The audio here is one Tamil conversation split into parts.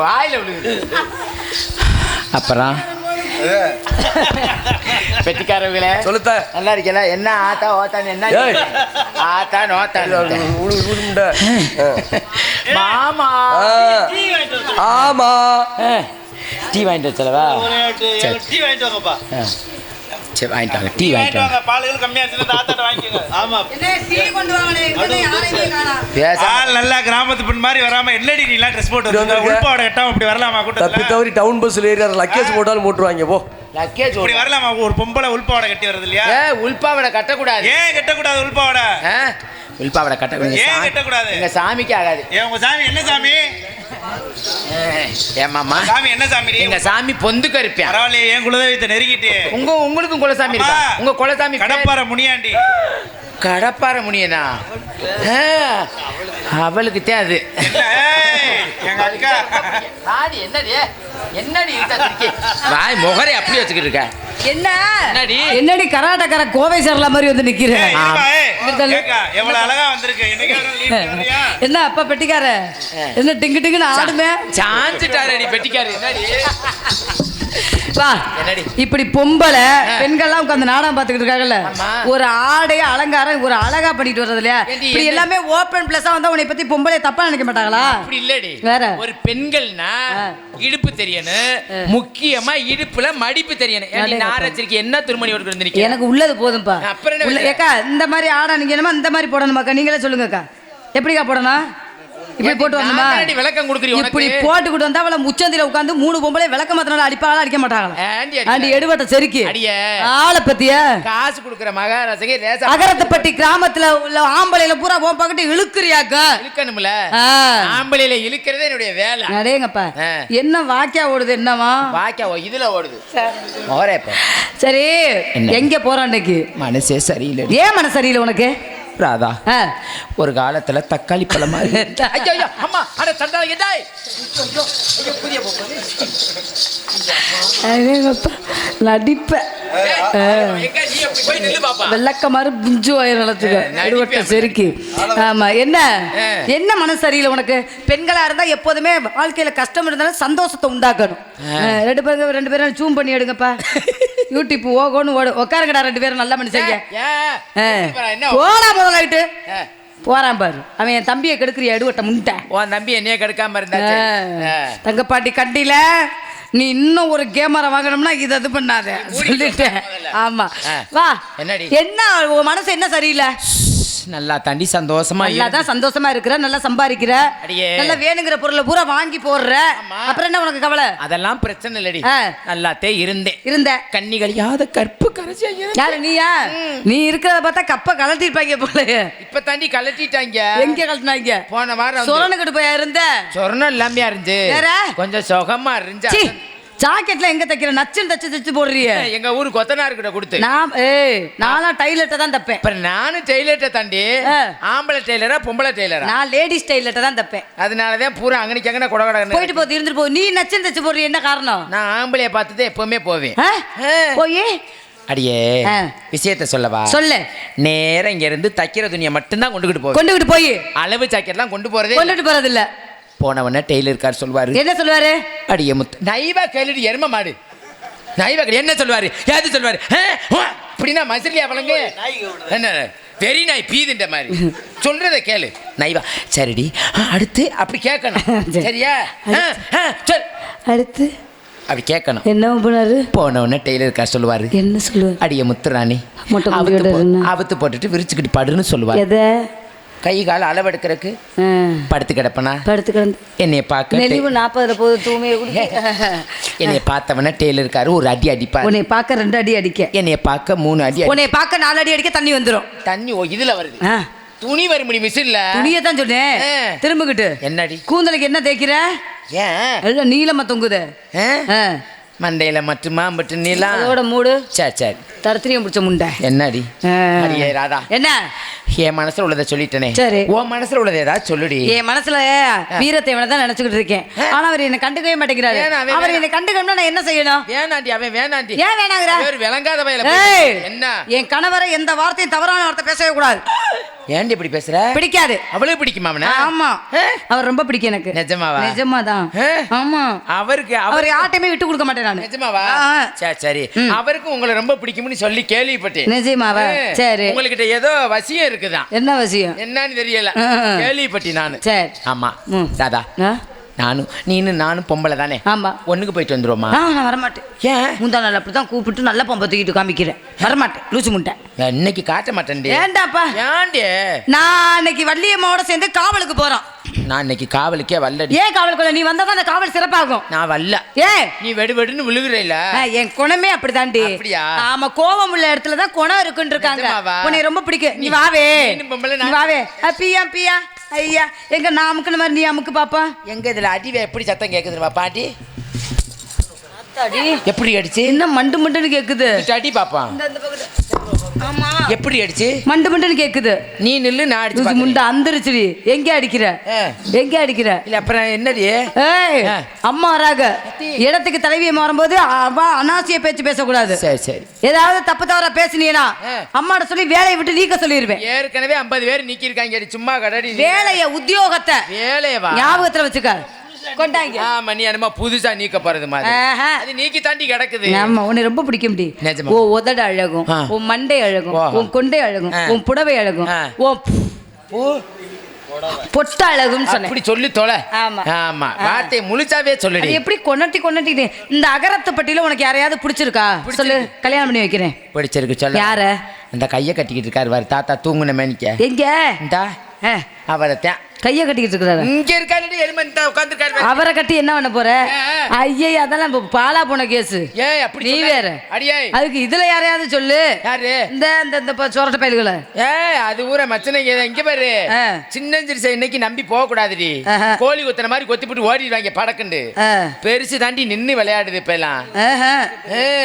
வாயில விழுகுது. அப்புறம் பெட்டிக்காரங்களே சொல்லுத்த நல்லா இருக்கல. என்ன ஆத்தா ஓத்தான்னு என்ன ஆத்தா நோத்தான்னு மாமா. ஆமா டீ வாங்கிட்டு வச்சலவா? டீ வாங்கிட்டு வாங்கப்பா. சரி வாங்கிட்டு வாங்க. டீ வாங்கிட்டு வாங்க. பாலுகள் கம்மியா இருந்துச்சுன்னா தாத்தாட்ட வாங்கிக்கோங்க. ஆமா டீ கொண்டு வாங்களே. யாரையும் காணோம். ஆள் நல்லா கிராமத்து பெண் மாதிரி வராம என்னடி நீ எல்லாம் ட்ரெஸ் போட்டு வந்து உள்பாவோட எட்டாம இப்படி வரலாமா? தப்பி தவறி டவுன் பஸ்ல ஏறி லக்கேஜ் போட்டாலும் போட்டுருவாங்க. போ லக்கேஜ் இப்படி வரலாமா? ஒரு பொம்பளை உள்பாவோட கட்டி வரது இல்லையா? உள்பாவடை கட்டக்கூடாது. ஏன் கட்டக்கூடாது உள்பாவோட? உள்பாவடை கட்டக்கூடாது. ஏன் கட்டக்கூடாது? எங்க சாமிக்கு ஆகாது. உங்க சாமி என்ன சாமி? ஏமாமா சாமி என்ன சாமி? எங்க சாமி பொந்து கருப்பேன். பரவாயில்லையே, என் குலதெய்வத்தை நெருங்கிட்டு. உங்களுக்கும் குலசாமி இருக்கா? உங்க குலசாமி கடப்பார முனியாண்டி. கடப்பார முனியனா? அவளுக்கு அது எங்க அக்கா. என்னடி என்னடி வாய் முகரை அப்படி வச்சுக்கிட்டு இருக்க? என்னடி கராட்டக்கார கோவை சரலா மாதிரி வந்து நிக்கிறேன். எவ்வளவு அழகா வந்திருக்கு. என்ன அப்பா பெட்டிக்கார என்ன டிங்கு டிங்குன்னு ஆடுமே சாஞ்சிட்டாரடி பெட்டிக்காரு. என்னடி வா இப்படி பொம்பளை பெண்கள்லாம் உட்காந்து நாடகம் பார்த்துக்கிட்டு இருக்காங்கல்ல, ஒரு ஆடைய அலங்காரம் ஒரு அழகா பண்ணிட்டு வர்றது இல்லையா? இப்படி எல்லாமே ஓப்பன் பிளஸா வந்தா உன்னை பத்தி பொம்பளை தப்பா நினைக்க மாட்டாங்களா? அப்படி இல்லடி. வேற ஒரு பெண்கள்னா இடுப்பு தெரியணும், முக்கியமா இடுப்புல மடிப்பு தெரியணும். நாரச்சிருக்கு என்ன துருமணி ஓட்டு வந்து எனக்கு உள்ளது போதும்பா. ஏக்கா இந்த மாதிரி ஆடா நீங்க என்னமா இந்த மாதிரி போடணுமாக்கா? நீங்களே சொல்லுங்கக்கா எப்படிக்கா போடணும்? இப்படி போட்டு வரணுமா? விளக்கம் கொடுக்குறீங்க. இப்படி போட்டுக்கிட்டு வந்தா அவளை முச்சந்தில உட்காந்து 3 பொம்பளை விளக்க மாத்தினால அடிப்பாளா அடிக்க மாட்டாங்களா? ஆண்டி எடுவட்ட செருக்கி ஆளை பத்தியா காசு கொடுக்குற மகாராஜங்க அகரத்தைப்பட்டி கிராமத்துல உள்ள ஆம்பளையில பூரா போன் பக்கத்து இழுக்கிறியாக்கா? இழுக்கணும்ல, ஆம்பளையில இழுக்கிறதே என்னுடைய வேலை. அடேங்கப்பா என்ன வாக்கியா ஓடுது? என்னவா வாக்கியா இதுல ஓடுது? சரி எங்க போறான் இன்னைக்கு? மனசே சரியில்லை. ஏன் மனசு சரியில்லை உனக்கு? ராதா ஒரு காலத்துல தக்காளி பழம் மாதிரி நடிப்ப வெள்ளக்க மாதிரி புஞ்சு வயிறு செருக்கி. ஆமா என்ன என்ன மனசு சரியில்லை உனக்கு? பெண்களா இருந்தா எப்போதுமே வாழ்க்கையில கஷ்டம் இருந்தாலும் சந்தோஷத்தை உண்டாக்கணும். ரெண்டு பேரும் ஜூம் பண்ணி எடுங்கப்பா. யூடியூப் ஓகோன்னு உட்காருங்கடா. 2 பேரும் நல்ல மனுஷங்க. போடா முதலாயிட்டு போறான் பாரு. அவன் என் தம்பியை கெடுக்கிறிய எடுவட்ட முண்டை. உன் தம்பி என்னைய கெடுக்காம இருந்தா தங்கப்பாட்டி கண்டியில நீ இன்னும் ஒரு கேமரா வாங்கணும்னா இது பண்ணாத சொல்லிட்டேன். ஆமா வா. என்ன உன் மனசு என்ன சரியில்லை? நல்லா தாண்டி சந்தோஷமா தான் சந்தோஷமா இருக்கிற, நல்லா சம்பாதிக்கிற, நல்லா வேணுங்கிற பொருளை பூரா வாங்கி போடுற. அப்புறம் என்ன உனக்கு கவலை? அதெல்லாம் பிரச்சனை இல்லடி. நல்லாத்தே இருந்த கண்ணிகளையாத கற்பு கரைச்சி. யாரு நீயா? நீ இருக்கிறத பார்த்தா கப்ப கலட்டிருப்பாங்க போல. இப்ப தாண்டி கலட்டிட்டாங்க. எங்க கலட்டினாங்க? போன வாரம் சொரணக்கிட்டு போயா இருந்த? சொரணம் இல்லாமையா இருந்து கொஞ்சம் சுகமா இருந்துச்சு. ஜாக்கெட்ல எங்க தைக்கிற? நச்சுன்னு தச்சு போடுறிய? எங்க ஊரு கொத்தனார் கிட்ட கொடுத்து. நானும் டைலர்ட்ட தான் தப்பேன். நானும் டெய்லர்ட்ட தாண்டி. ஆம்பளை டெய்லரா பொம்பளை டெய்லரா? நான் லேடிஸ் டெய்லர்ட்ட தான் தப்பேன். அதனாலதான் பூரா அங்கனிக்கு அங்கன கொடகட போயிட்டு போது இருந்துட்டு போ. நீ நச்சுன்னு தச்சு போடுறிய என்ன காரணம்? நான் ஆம்பளைய பார்த்துட்டு எப்பவுமே போவேன். போய் அடியே விஷயத்த சொல்லவா? சொல்லு. நேரம் இங்க இருந்து தைக்கிற துணியை மட்டும்தான் கொண்டுகிட்டு போய் அளவு ஜாக்கெட்லாம் கொண்டுட்டு போறது இல்ல. போனவன டெய்லர் கார் சொல்வாரு. என்ன சொல்வாரு? அடியே முத்து நைவா கேளுடி எரும மாடு. நைவா கேளு என்ன சொல்வாரு? ஏது சொல்வாரு? அப்படின்னா மசிலியா வழங்க என்ன வெறி நாய் பீதுன்ற மாதிரி சொல்றத கேளு. நைவா சரிடி அடுத்து அப்படி கேட்கணும். சரியா? அடுத்து அப்படி கேட்கணும். என்ன பண்ணாரு? போனவன டெய்லர் கார் சொல்லுவாரு. என்ன சொல்லுவாரு? அடியே முத்துராணி அவுத்து போட்டுட்டு விரிச்சுக்கிட்டு படுன்னு சொல்லுவாரு. கை கால அளவெடுக்கிறதுக்கு படுத்து கிடப்பனா? படுத்து கிடந்து என்னைய பார்க்க 40 போது தூமையை என்னைய பார்த்தவன டெய்லர் இருக்காரு. ஒரு அடி அடிப்பாரு. உன்னை பார்க்க 2 அடி அடிக்க, என்னைய பார்க்க 3 அடி, உன்னை பார்க்க 4 அடி அடிக்க தண்ணி வந்துடும். தண்ணி இதுல வருது. துணி வரும் முடி மிஷின்ல. துணியை தான் சொன்னேன். திரும்பிக்கிட்டு என்னடி கூந்தலுக்கு என்ன தேய்க்கிற? ஏன் நீளமா தொங்குது? மண்டையில மட்டுமா மட்டும் நீளம் அதோட மூடு. சரி தரத்திரியம் பிடிச்ச முண்டை. என்னடி அடியே ராதா? என்ன என் மனசுல உள்ளதை சொல்லிட்டேனே. சரி உன் மனசுல உள்ளதை ஏதாவது சொல்லுடி. என் மனசுல வீரத்தை தான் நினைச்சுக்கிட்டு இருக்கேன். ஆனா அவர் என்ன கண்டுக்கவே மாட்டேங்கிறாரு. அவர் என்ன கண்டுக்கணும்னா நான் என்ன செய்யணும்? வேணாண்டி அவன் வேணாண்டி. ஏன் வேணாங்கிற? விளங்காத வயல என்ன? என் கணவரை எந்த வார்த்தையும் தவறான வார்த்தை பேசவே கூடாது. ஏன்டி இப்படி பேசுற? பிடிக்காது. அவளுக்கு பிடிக்குமா அவனை? ஆமா, அவர் ரொம்ப பிடிக்கும் எனக்கு. நிஜமாவா? நிஜமாதான். ஆமா, அவருக்கு அவர் யார்ட்டையுமே விட்டு கொடுக்க மாட்டேன் நான். நிஜமாவா? சரி, அவருக்கு உங்களை ரொம்ப பிடிக்கும்னு சொல்லி கேள்விப்பட்டேன். நிஜமாவா? சரி, உங்ககிட்ட ஏதோ வசியம் இருக்குதான். என்ன வசியம்? என்னன்னு தெரியல, கேள்விப்பட்டேன் நானு. சரி, ஆமா. ராதா, நானும் பொம்பளை தானே? ஆமா. ஒண்ணுக்கு போயிட்டு வந்துருவோமா? நான் வரமாட்டேன். ஏன்? முந்தா நாள் அப்படிதான் கூப்பிட்டு நல்ல பொம்பை தூக்கிட்டு காமிக்கிறேன். வரமாட்டேன், லூசு முட்டை. இன்னைக்கு காட்ட மாட்டேன். ஏண்டாப்பா? ஏன்டே? நான் இன்னைக்கு வள்ளியம்மாவோட சேர்ந்து காவலுக்கு போறோம். நான் இன்னைக்கு காவலுக்கே வரலடி. ஏன் காவலுக்கு? நீ வந்தா அந்த காவல் சிறப்பாகும். நான் வரல. ஏன்? நீ வெடுன்னு விழுகுறீல. என் குணமே அப்படிதாண்டி. அப்படியா? ஆமா, கோவம் உள்ள இடத்துல தான் குணம் இருக்குன்னு இருக்காங்க. உன்னை ரொம்ப பிடிக்கும். நீ வாவே, நீ வாவே. பியா பியா. ஐயா, எங்க நான் அமுக்குன மாதிரி நீ அமுக்கு பாப்பா. எங்க இதுல அடிவே எப்படி சத்தம் கேக்குதுமா பாட்டி? எப்படி அடிச்சு? என்ன மண்டு மண்டுன்னு கேக்குது? அடி பாப்பா. ஆமா, எப்படி அடிச்சு? மண்டு மண்டுன்னு கேக்குது. நீ நில்லு, நான் அடிச்சு. முண்டை அந்தரிச்சுடி. எங்க அடிக்கிற? எங்க அடிக்கிற? இல்ல அப்புறம் என்னடி? ஏய், அம்மா வராக. இடத்துக்கு தலைவியை மாறும்போது அனாவசிய பேச்சு பேசக்கூடாது. சரி சரி. ஏதாவது தப்பு தவறா பேசினீனா அம்மாட்ட சொல்லி வேலையை விட்டு நீக்க சொல்லிடுவேன். ஏற்கனவே 50 பேர் நீக்கி இருக்காங்க. சும்மா கடடி வேலைய உத்தியோகத்தை வேலையவா ஞாபகத்துல வச்சுக்க. கொண்டாங்க. ஆமா, நீ என்னமா புதுசா நீக்க போறது மாதிரி. அது நீக்கி தாண்டி கிடக்குது. ஆமா, உன்னை ரொம்ப பிடிக்கும் டி. ஓ உதட அழகும், உன் மண்டை அழகும், உன் கொண்டை அழகும், உன் புடவை அழகும், உன் பொட்ட அழகுன்னு சொன்ன. அப்படி சொல்லி தொலை. ஆமா ஆமா, வார்த்தை முழுச்சாவே சொல்லுடி. எப்படி கொன்னட்டி இந்த அகரத்து பட்டியில உனக்கு யாரையாவது பிடிச்சிருக்கா? சொல்லு, கல்யாணம் பண்ணி வைக்கிறேன். பிடிச்சிருக்கு சொல்லு. யார? அந்த கையை கட்டிக்கிட்டு இருக்காரு பாரு, தாத்தா தூங்குன மேனிக்க. எங்க? இந்தா அவரைத்தான் கைய கட்டிக்கிட்டு இருக்காரு. இங்க இருக்காரு, எருமந்தா உட்கார்ந்திருக்காரு. அவரை கட்டி என்ன பண்ண போற? ஐயே, அதெல்லாம் பாலா போன கேஸ். ஏய், அப்படி நீ வேற. அடியே, அதுக்கு இதுல யாரையாவது சொல்லு. யாரு? இந்த சொரட்ட பயல்களை. ஏய், அது ஊர மச்சனைங்க. இங்க பாரு, சின்னஞ்சிரிசை இன்னைக்கு நம்பி போக கூடாதுடி. கோழி கொத்துன மாதிரி கொத்தி போட்டு ஓடிடுவாங்க படக்குண்டு. பெருசு தாண்டி நின்னு விளையாடுது இப்ப எல்லாம்.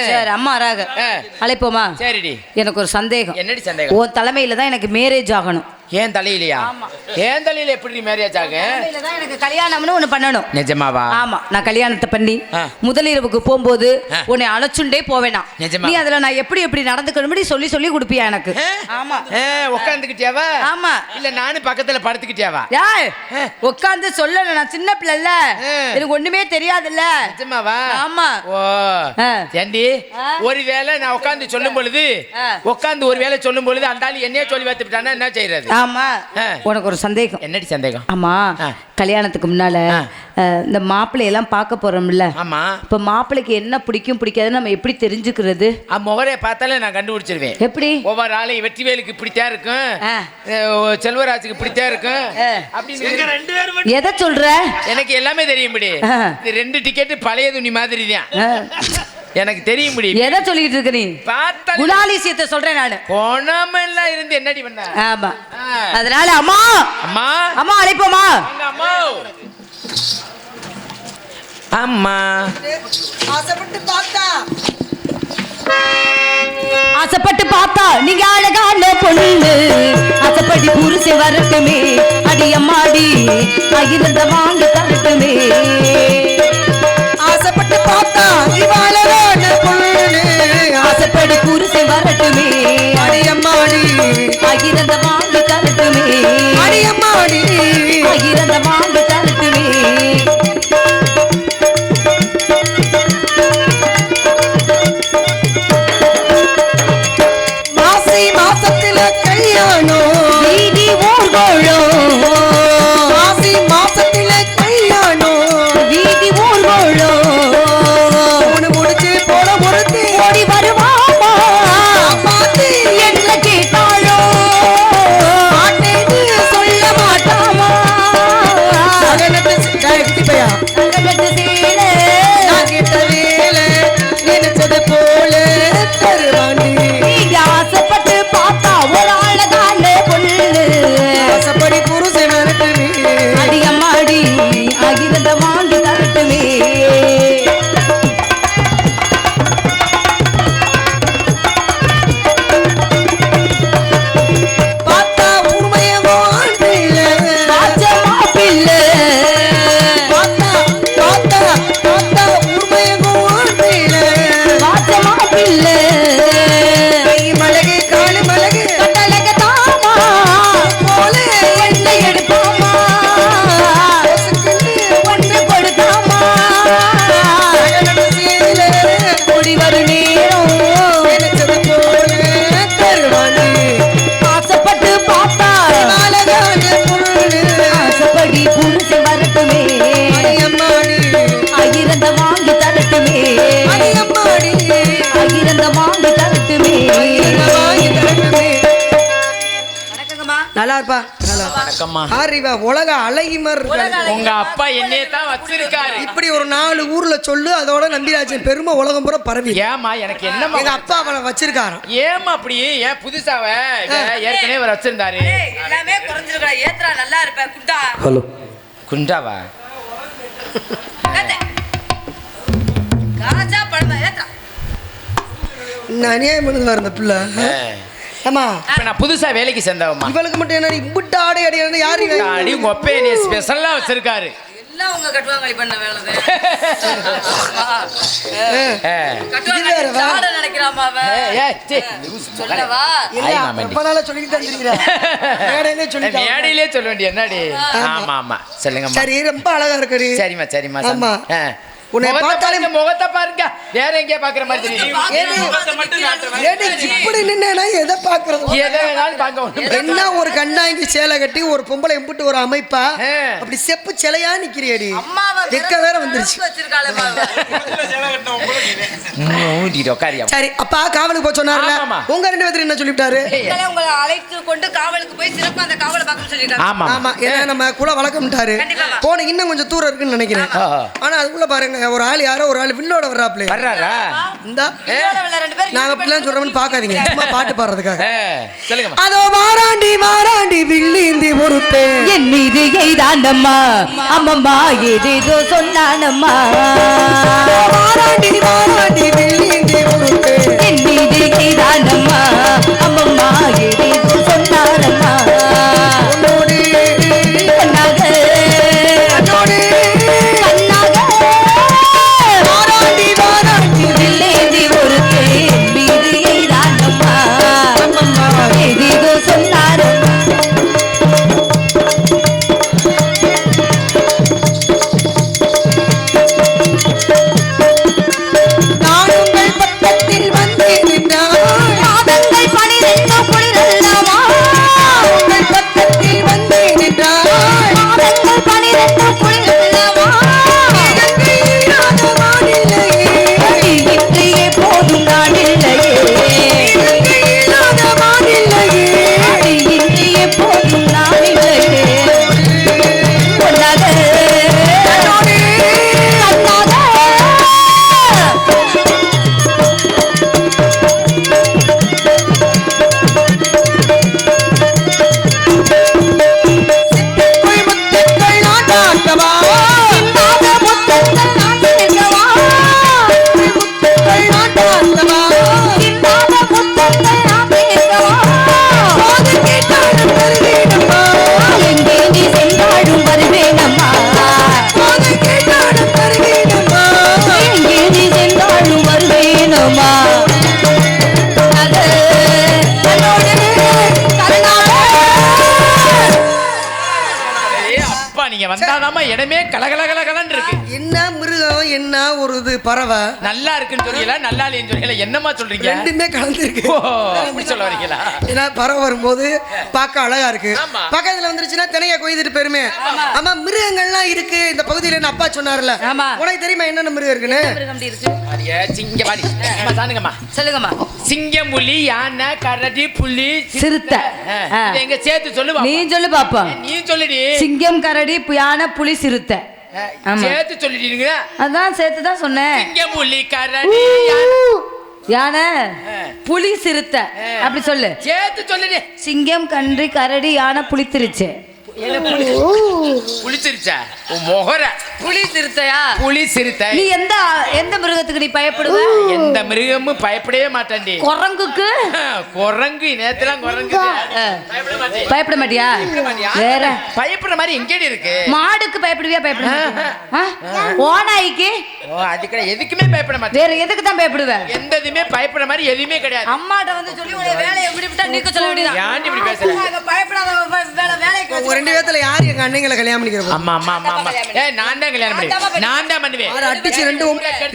சரி, அம்மா வராக, அழைப்போமா? சரிடி. எனக்கு ஒரு சந்தேகம். என்னடி சந்தேகம்? உன் தலைமையில தான் எனக்கு மேரேஜ் ஆகணும். ஏன் தலையிலையா? ஏன் தலையில எப்படி மேரேஜ் ஆகும்? எனக்கு கல்யாணம்னு ஒண்ணு பண்ணணும். நிஜமாவா? ஆமா, நான் கல்யாணத்தை பண்ணி முதலிரவுக்கு போகும்போது உன்னை அழைச்சுண்டே போவேனா? நீ அதுல நான் எப்படி நடந்துக்கணும் சொல்லி சொல்லி கொடுப்பியா எனக்கு? ஆமா. உட்காந்துக்கிட்டியாவா? ஆமா. இல்ல நானும் பக்கத்துல படுத்துக்கிட்டியாவா? உட்காந்து சொல்லல, நான் சின்ன பிள்ளைல, எனக்கு ஒண்ணுமே தெரியாதுல்ல. நிஜமாவா? ஆமா. ஓ ஏண்டி, ஒருவேளை நான் உட்காந்து சொல்லும் பொழுது அந்த ஆளு என்னைய சொல்லி வைத்துட்டானா என்ன செய்யறது? ஆமா. உனக்கு ஒரு சந்தேகம். என்னடி சந்தேகம்? ஆமா, கல்யாணத்துக்கு முன்னால இந்த மாப்பிள்ளையெல்லாம் பார்க்க போறோம்ல. ஆமா. இப்ப மாப்பிள்ளைக்கு என்ன பிடிக்கும் பிடிக்காதுன்னு நம்ம எப்படி தெரிஞ்சுக்கிறது? முகரைய பார்த்தாலே நான் கண்டுபிடிச்சிருவேன். எப்படி? ஒவ்வொரு ஆளையும் வெற்றிவேலுக்கு இப்படித்தான் இருக்கும், செல்வராஜுக்கு இப்படித்தான் இருக்கும் அப்படின்னு. எதை சொல்ற? எனக்கு எல்லாமே தெரியும். இது 2 டிக்கெட் பழைய துணி மாதிரி தான். எனக்கு தெரியும். எதை சொல்லிட்டு இருக்க நீ? குணாலிசியத்தை சொல்றேன் நானு. குணமெல்லாம் இருந்து என்னடி பண்ண? ஆமா. அதனால அம்மா அம்மா அம்மா அழைப்போமா? அம்மா அம்மா ஆசைப்பட்டு பார்த்தா நீங்க அழகான பொண்ணு, ஆசைப்படி புருஷன் வரட்டுமே, அடி அம்மாடி அகிர்ந்த வாங்கி தரட்டுமே. ஆசைப்பட்டு பார்த்தா இவாளரான பொண்ணு, ஆசைப்படி புருஷன் வரட்டுமே, அடி அம்மாடி அகிர்ந்த வாங்கி தரட்டுமே, அடி அம்மாடி அகிர்ந்த வாங்கி தரட்டுமே. மாசத்துல கல்யாணம், வீதி ஊர்வலம். மாசி மாசத்துல கல்யாணம், வீதி ஊர்வலம். முடிச்சு போட பொறுத்து ஓடி வருவாமா, பார்த்து என்ன கேட்டாளோ மாட்டேன்னு சொல்ல மாட்டாமா. நினைச்சது போல தருவாண்டி. ஆசைப்பட்டு பார்த்தா ஒரு அழகான பொண்ணு, ஆசைப்படி புருஷன் நல்லா இருப்பா. வணக்கம்மா. ஆரிவா உலக அழகி மாதிரி இருக்காரு. உங்க அப்பா என்னைய தான் வச்சிருக்காரு. இப்படி ஒரு 4 ஊர்ல சொல்லு, அதோட நம்பிராஜன் பெருமை உலகம் பூரா பரவி. ஏமா எனக்கு என்னமா எங்க அப்பா அவளை வச்சிருக்காரு. ஏமா அப்படி ஏன் புதுசாவ ஏற்கனவே அவர் வச்சிருந்தாரு. எல்லாமே குறைஞ்சிருக்கா. ஏத்ரா நல்லா இருப்ப குண்டா. ஹலோ குண்டாவா காஜா பழமா ஏத்ரா. நான் அநியாயம் பண்ணுது இந்த பிள்ளை. ஆமா இப்ப நான் புதுசா வேலைக்கு சேர்ந்தவம்மா. இவளுக்கு மட்டும் என்ன இம்புட்டு ஆடை அடி யாரு அடி உங்க அப்பா என்னைய ஸ்பெஷலா வச்சிருக்காரு. எல்லாம் உங்க கட்டுவாங்க பண்ண வேலை நினைக்கிறாமா சொல்லவா. மேடையிலே சொல்ல வேண்டிய என்னடி. ஆமா ஆமா சொல்லுங்க. சரி ரொம்ப அழகா இருக்கு. சரிம்மா சரிம்மா. ஆமா உன்னை பார்த்தாலே முகத்தை பாருங்க. வேற எங்கேயா பாக்குற மாதிரி தெரியும். இப்படி நின்னா எதை பாக்குறது? எதை வேணாலும் பாக்க. என்ன ஒரு கண்டாங்கி சேலை கட்டி ஒரு பொம்பளை எம்பிட்டு ஒரு அமைப்பா அப்படி செப்பு சிலையா நிக்கிறியடி. வெக்க வேற வந்துருச்சு. சரி அப்பா காவலுக்கு போய் சொன்னார்ல, உங்க 2 பேரும் என்ன சொல்லிவிட்டாரு? உங்களை அழைத்து கொண்டு காவலுக்கு போய் சிறப்பா அந்த காவலை பார்க்க சொல்லிருக்காங்க. ஆமா ஏன்னா நம்ம குல வழக்கம்ட்டாரு. போன இன்னும் கொஞ்சம் தூரம் இருக்குன்னு நினைக்கிறேன். ஆனா அதுக்குள்ள பாருங்க ஒரு ஆள் யாரோ ஒரு ஆள் வில்லோட வர்றாப்ல வர்றாரா. இந்த நாங்க அப்படிலாம் சொல்றோம்னு பாக்காதீங்க, சும்மா பாட்டு பாடுறதுக்காக. சொல்லுங்க. அதோ மாராண்டி மாராண்டி வில்லிந்தி ஒருத்தே என் மீது எய்தாண்டம்மா அம்மம்மா ஏதேதோ சொன்னானம்மா. மாராண்டி மாராண்டி வில்லிந்தி ஒருத்தே என் மீது எய்தாண்டம்மா அம்மம்மா ஏதேதோ சொன்னானம்மா. உன்னோடு கண்ணாக உன்னோடு கண்ணாக மாராண்டி மாராண்டி வில்லேந்தி ஒருத்தே என் மீது எய்தாண்டம்மா அம்மம்மா ஏதேதோ சொன்னானம்மா. நான் உங்கள் பக்கத்தில் வந்து நின்றால் மாதங்கள் 12 குளிரல்லவா. உங்கள் பக்கத்தில் வந்து நின்றால் மாதங்கள் 12 குளிரல்லவா. இன்றையே போதும் நாளில்லையே. இன்றையே போதும் நாளில்லையே. பொன்னாக கண்ணாக இன்னாத முத்தங்கள் நான் கேட்கவா. இன்னாத முத்தங்கள் நான் கேட்கவா. எங்கே நீ சென்றாடும் வருவேனம்மா. எங்கே நீ சென்றாடும் வருவேனம்மா. கண்ணோடு கண்ணாக அப்பா நீங்க வந்தாதாமா இடமே கலகலகலகலன்னு இருக்கு. என்ன மிருகம் என்ன ஒரு இது பறவை நல்லா இருக்குன்னு சொல்றீங்களா நல்லா இல்லைன்னு சொல்றீங்களா என்னமா சொல்றீங்க? ரெண்டுமே கலந்துருக்கு. ஓ, அப்படி சொல்ல வரீங்களா? ஏன்னா பறவை வரும்போது பார்க்க அழகா இருக்கு, ஆமா. பக்கத்துல வந்துருச்சுன்னா தினைய கொய்துட்டு பெருமை. ஆமா மிருகங்கள்லாம் இருக்கு இந்த பகுதியில. அப்பா சொன்னார்ல, ஆமா. உனக்கு தெரியுமா என்னென்ன மிருகம் இருக்குன்னு? அடியே, சிங்க வாடி. அம்மா, தானுங்கம்மா. சொல்லுங்கம்மா. சிங்கம், புலி, யானை, கரடி, புலி, சிறுத்தை. இதை எங்க சேர்த்து சொல்லு நீ பாப்போம். சொல்லு பாப்போம். நீ சொல்லுடி. சிங்கம் கரடி யானை புலி சிறுத்தை. ஆமா. சேர்த்து சொல்லிட்டீங்க. அதான் சேர்த்து தான் சொன்னேன். சிங்கம், புலி, கரடி, யானை. யானை புலி சிறுத்தை அப்படி சொல்லு. சேர்த்து சொல்லுடி. சிங்கம் கன்றி கரடி யானை புளித்திருச்சு. புளிச்சிருச்சா முகர? புலி சிறுத்தையா? புலி சிறுத்தை. நீ எந்த எந்த மிருகத்துக்கு நீ பயப்படுவ? எந்த மிருகமும் பயப்படவே மாட்டேன்டி. குரங்குக்கு? குரங்கு நேத்துலாம் குரங்கு பயப்பட மாட்டியா? வேற பயப்படுற மாதிரி எங்கேடி இருக்கு? மாடுக்கு பயப்படுவியா? பயப்பட மாட்டியா? ஓநாய்க்கு? ஓ, அதுக்கு எதுக்குமே பயப்பட மாட்டேன். வேற எதுக்கு தான் பயப்படுவ? எந்த இதுமே பயப்படுற மாதிரி எதுவுமே கிடையாது. அம்மாட்ட வந்து சொல்லி உடைய வேலையை எப்படி விட்டா நீக்க சொல்ல வேண்டியதா? ஏன்டி இப்படி பேசுற? பயப்படாத வேலைக்கு ஒரு 2 பேத்துல யார் எங்க அண்ணங்களை கல்யாணம் பண்ணிக்கிறப்போ? அம்மா அம்மா அம்மா அம்மா. ஏய், நான் தான் கல்யாணம் பண்ணுவேன். நான் தான் பண்ணுவேன். அடிச்சு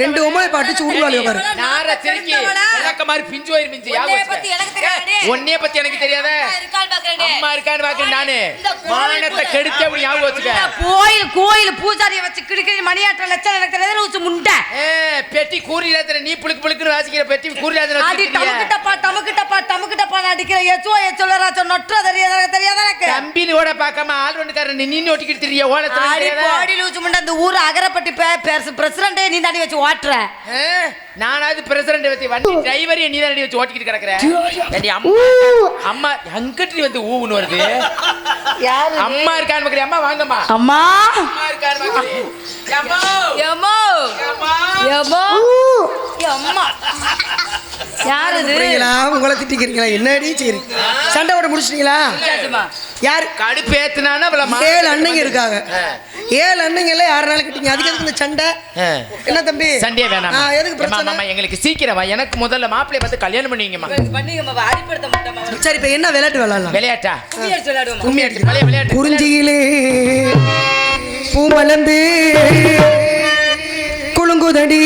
2 உமலை அடிச்சு உருவாளி உட்காரு. நார சிரிக்கி எனக்கு மாதிரி பிஞ்சு வயிறு மிஞ்சி உன்னைய பத்தி எனக்கு தெரியாதே. உன்னைய பத்தி எனக்கு தெரியாத? இருக்கான்னு பாக்குறேன். அம்மா இருக்கான்னு பாக்குறேன் நானு. மானத்தை கெடுத்து அப்படி ஞாபகம் வச்சுக்க. கோயில் பூஜாரியை வச்சு கிடுக்கிற மணியாற்ற லட்சம் எனக்கு தெரியாத ஊச்சு முண்டை. பெட்டி கூறிலாத்திர நீ புளுக்கு புளுக்குன்னு வாசிக்கிற பெட்டி கூறிலாத்திர அடி டமக்கு டப்பா அடிக்கிற எச்சோ எச்சோல ராச்சோ நொற்ற தெரியாத எனக்கு. நீனு ஓட பார்க்காம ஆள் ஒண்ணுக்காரன் நீனு ஓட்டிக்கிட்டு தெரிய ஆடி போடி லூச்சு முண்டை அந்த ஊர் அகரப்பட்டி பிரசிடண்டே நீ தாண்டி வச்சு ஓட்டுற. நானாவது பிரசிடண்ட் வச்சு வண்டி டிரைவரையும் நீ தாண்டி வச்சு ஓட்டிக்கிட்டு கிடக்குறேன். அம்மா அங்கிட்டு வந்து ஊன்னு வருது. யாரு அம்மா இருக்கான்னு பாக்குறேன். அம்மா வாங்கம்மா. அம்மா அம்மா இருக்கான்னு பாக்குறேன். அம்மா யமோ யமோ அம்மா யாரு இது? உங்களை திட்டிக்கிறீங்களா? என்னடி சரி சண்டை போட முடிச்சிட்டீங்களா? யாரு கடுப்பேத்துனானா 7 அண்ணங்க இருக்காங்க. 7 அண்ணங்கள்ல யாருனாலும் கிட்டீங்க. அதுக்கு எதுக்கு இந்த சண்டை? என்ன தம்பி சண்டையே வேணாம். எதுக்கு பிரச்சனை? மாமா எங்களுக்கு சீக்கிரம் வா. எனக்கு முதல்ல மாப்பிளைய பார்த்து கல்யாணம் பண்ணுவீங்கம்மா. பண்ணிங்கம்மா அடிப்படுத்த மாட்டோமா. சரி இப்ப என்ன விளையாட்டு விளையாடலாம்? விளையாட்டா? கும்மி அடிச்சு விளையாடுவோம். கும்மி அடிச்சு விளையாட்டு. குறிஞ்சியிலே பூ மலர்ந்து குலுங்குதடி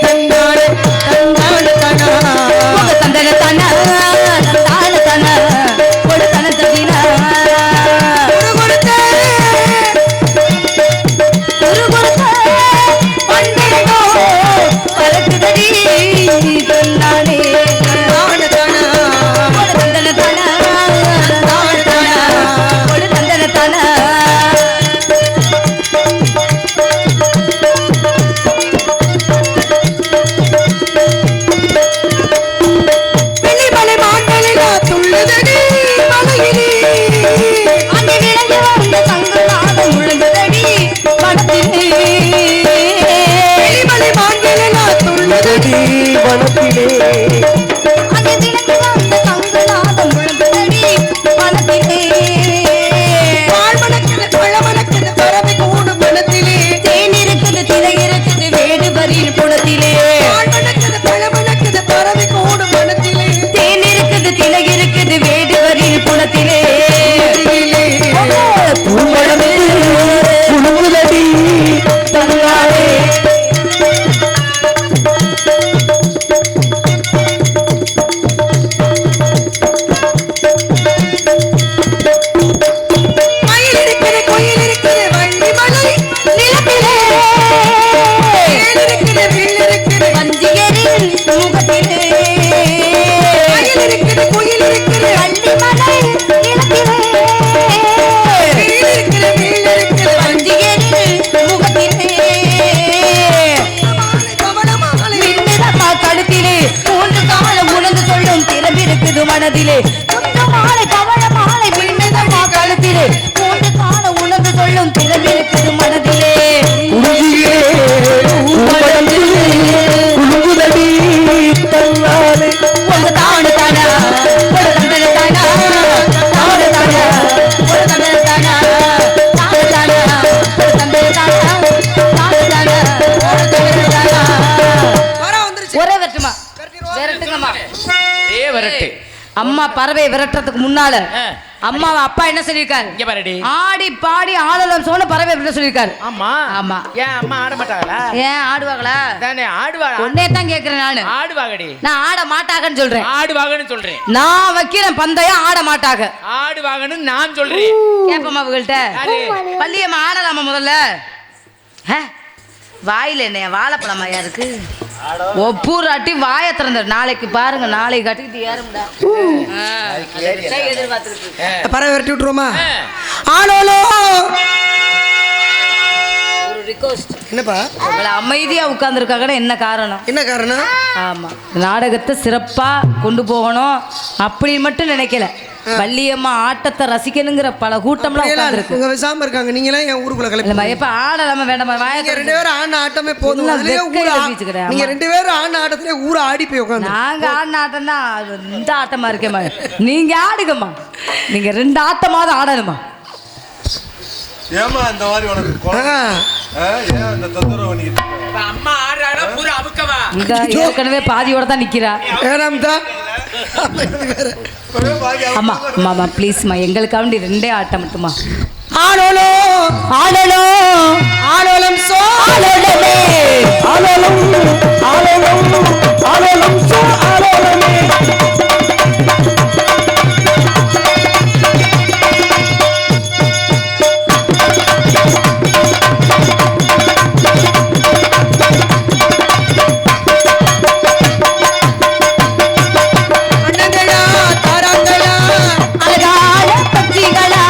தந்தாடு தந்தாடு தனா தந்தன தனா தந்தான தனா ஒரு தன தகினா ஒரு கொடுத்த பண்டேனோ பறக்குதடி தன்னானே தான தானா ஒரு தந்தன தனா தான தனா ஒரு தந்தன தனா மனதிலே மாலை கவள மாலை பின்னதமா கழுத்திலே மூன்று கால உணர்ந்து சொல்லும் திறமிருக்குது மனதிலே உங்க தானு தானா ஒரு தந்தன தானா தானு தானா ஒரு தந்தன தானா தானு தானா ஒரு தந்தன தானா தானு தானா ஒரு தந்தன தானா ஒரே வெட்டுமா விரட்டுங்கம்மா வரட்டு. அம்மா பறவை விரட்டுறதுக்கு முன்னால அம்மா அப்பா என்ன சொல்லிருக்காரு? இங்க பாருடி. ஆடி பாடி ஆடலாம் சொன்ன பறவை விரட்ட சொல்லிருக்காரு. ஆமா ஆமா. ஏன் அம்மா ஆட மாட்டாங்களா? ஏன் ஆடுவாங்களா? தானே ஆடுவாங்க. உன்னே தான் கேக்குறேன் நானு. ஆடுவாங்கடி. நான் ஆட மாட்டாங்கன்னு சொல்றேன். ஆடுவாங்கன்னு சொல்றேன். நான் வைக்கிறேன் பந்தயம் ஆட மாட்டாங்க. ஆடுவாங்கன்னு நான் சொல்றேன். கேப்பமா அவங்கள்ட்ட பள்ளியம்மா ஆடலாமா முதல்ல? வாயில என்ன வாழைப்பழமா யாருக்கு ஒப்பூராட்டி வாய திறந்த நாளைக்கு பாருங்க நாளைக்கு கட்டிக்கிட்டு ஏறும்டா எதிர்பார்த்துருக்கு பறவை விரட்டி விட்டுருவோமா? ஆளோலோ ஒரு ரிக்வெஸ்ட் என்னப்பா உங்களை அமைதியா உட்கார்ந்துருக்காங்கன்னா என்ன காரணம்? என்ன காரணம்? ஆமா நாடகத்தை சிறப்பா கொண்டு போகணும் அப்படி மட்டும் நினைக்கல. வள்ளியம்மா ஆட்டத்தை ரசிக்கணுங்கிற பல கூட்டம்லாம் உட்கார்ந்துருக்கு. உங்க விசாம இருக்காங்க. நீங்களே என் ஊருக்குள்ள கிளம்பி எப்ப ஆடலாம வேண்டாமா? நீங்க 2 பேரும் ஆடின ஆட்டமே போதும். நீங்க 2 பேரும் ஆடின ஆட்டத்திலே ஊர ஆடி போய் உட்காந்து. நாங்க ஆடின ஆட்டம் தான் இந்த ஆட்டமா இருக்கேம்மா. நீங்க ஆடுங்கம்மா. நீங்க 2 ஆட்டமாவது ஆடணுமா? ஏமா இந்த மாதிரி உனக்கு ஏன் இந்த தொந்தரவு பண்ணிக்கிட்டு அம்மா ஆடுறானா பூரா அமுக்கவா? இந்த ஏற்கனவே பாதியோட தான் நிக்கிறா. வேணாம்தா அம்மா அம்மா ப்ளீஸ்மா எங்களுக்காண்டி 2 ஆட்டம் மட்டுமா. ஆடோலோ ஆடலோ ஆடோலம் சோ ஆடலமே ஆடோலம் ஆடோலம் ஆடோலம் சோ ஆடோலமே அழகான பட்சிகளா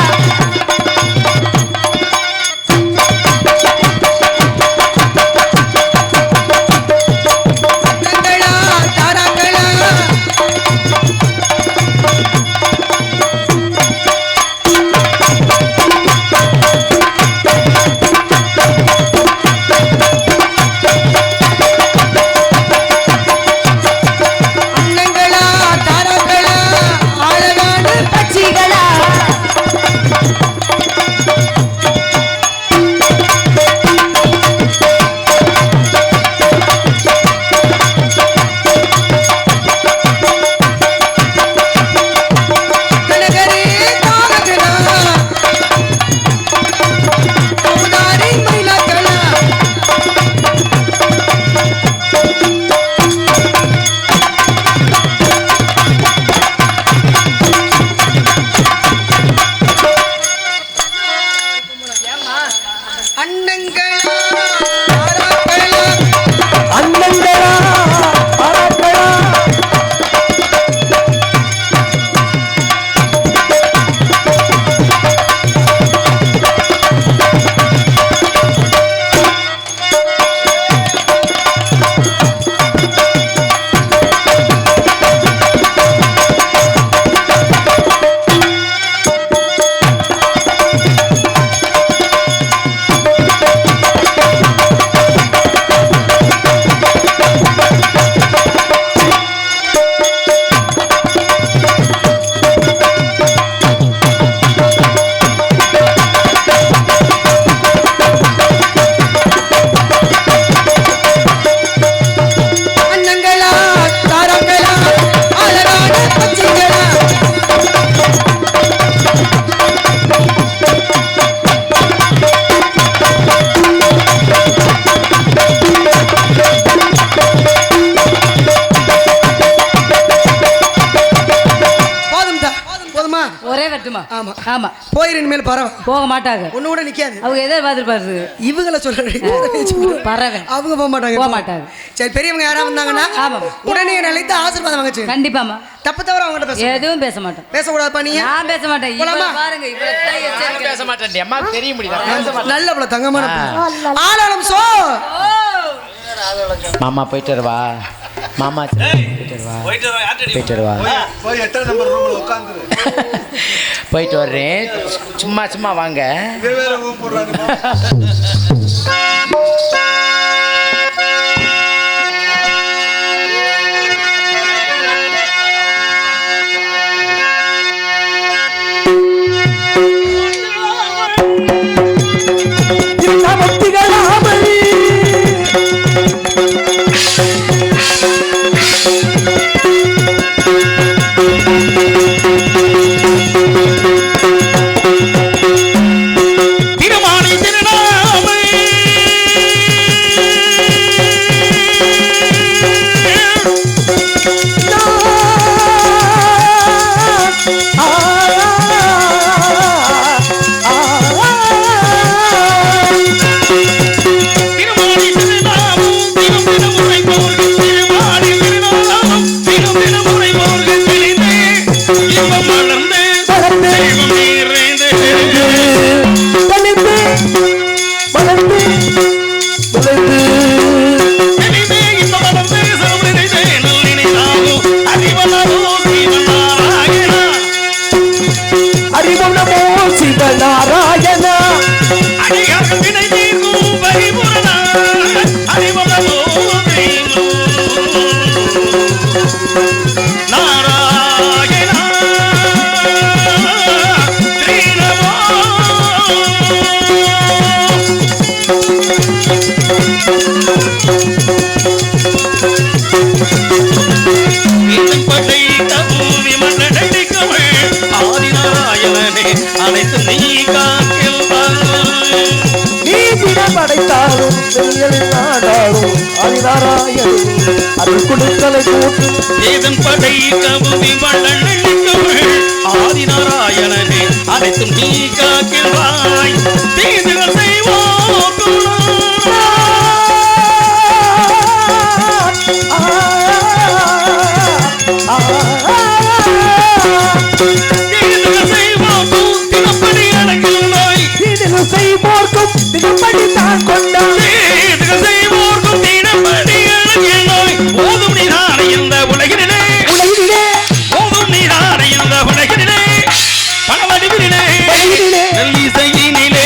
ஒரே வெட்டுமா? ஆமா ஆமா. போயிரு இனிமேல் பறவை போக மாட்டாங்க. ஒண்ணு கூட நிக்காது. அவங்க எதை பார்த்துருப்பாரு? இவங்கள சொல்றேன். பறவை அவங்க போக மாட்டாங்க. சரி, பெரியவங்க யாரா வந்தாங்கன்னா உடனே நிலைத்து ஆசீர்வாதம் வாங்க. கண்டிப்பாமா. தப்பு தவிர அவங்க பேச எதுவும் பேச மாட்டேன். பேசக்கூடாதுப்பா நீ. நான் பேச மாட்டேன். பாருங்க பேச மாட்டேன். அம்மா தெரிய முடியல. நல்ல பல தங்கமான ஆளாளம் சோ. மாமா போயிட்டு வருவா. மாமா போயிட்டு வருவா. போய் 8 நம்பர் ரூம்ல உட்கார்ந்துரு. போயிட்டு வர்றேன். சும்மா சும்மா வாங்க. வேற ரூம் போடுறாங்க. ஆதிநாராயணனே அனைத்தும் நீ காக்கின்றாய். தீதுகள் செய்வோம் தினப்படி அடங்குள்ளாய். தீதுகள் செய்வோர்க்கும் தினப்படி தான் கொண்டாய். தீதுகள் செய்வோர்க்கும் தினப்படி அடங்குள்ளாய். போதும் நீதான இந்த உலகினிலே. போதும் நீதான இந்த உலகினிலே. பணவடிவினிலே நல்லிசையினிலே.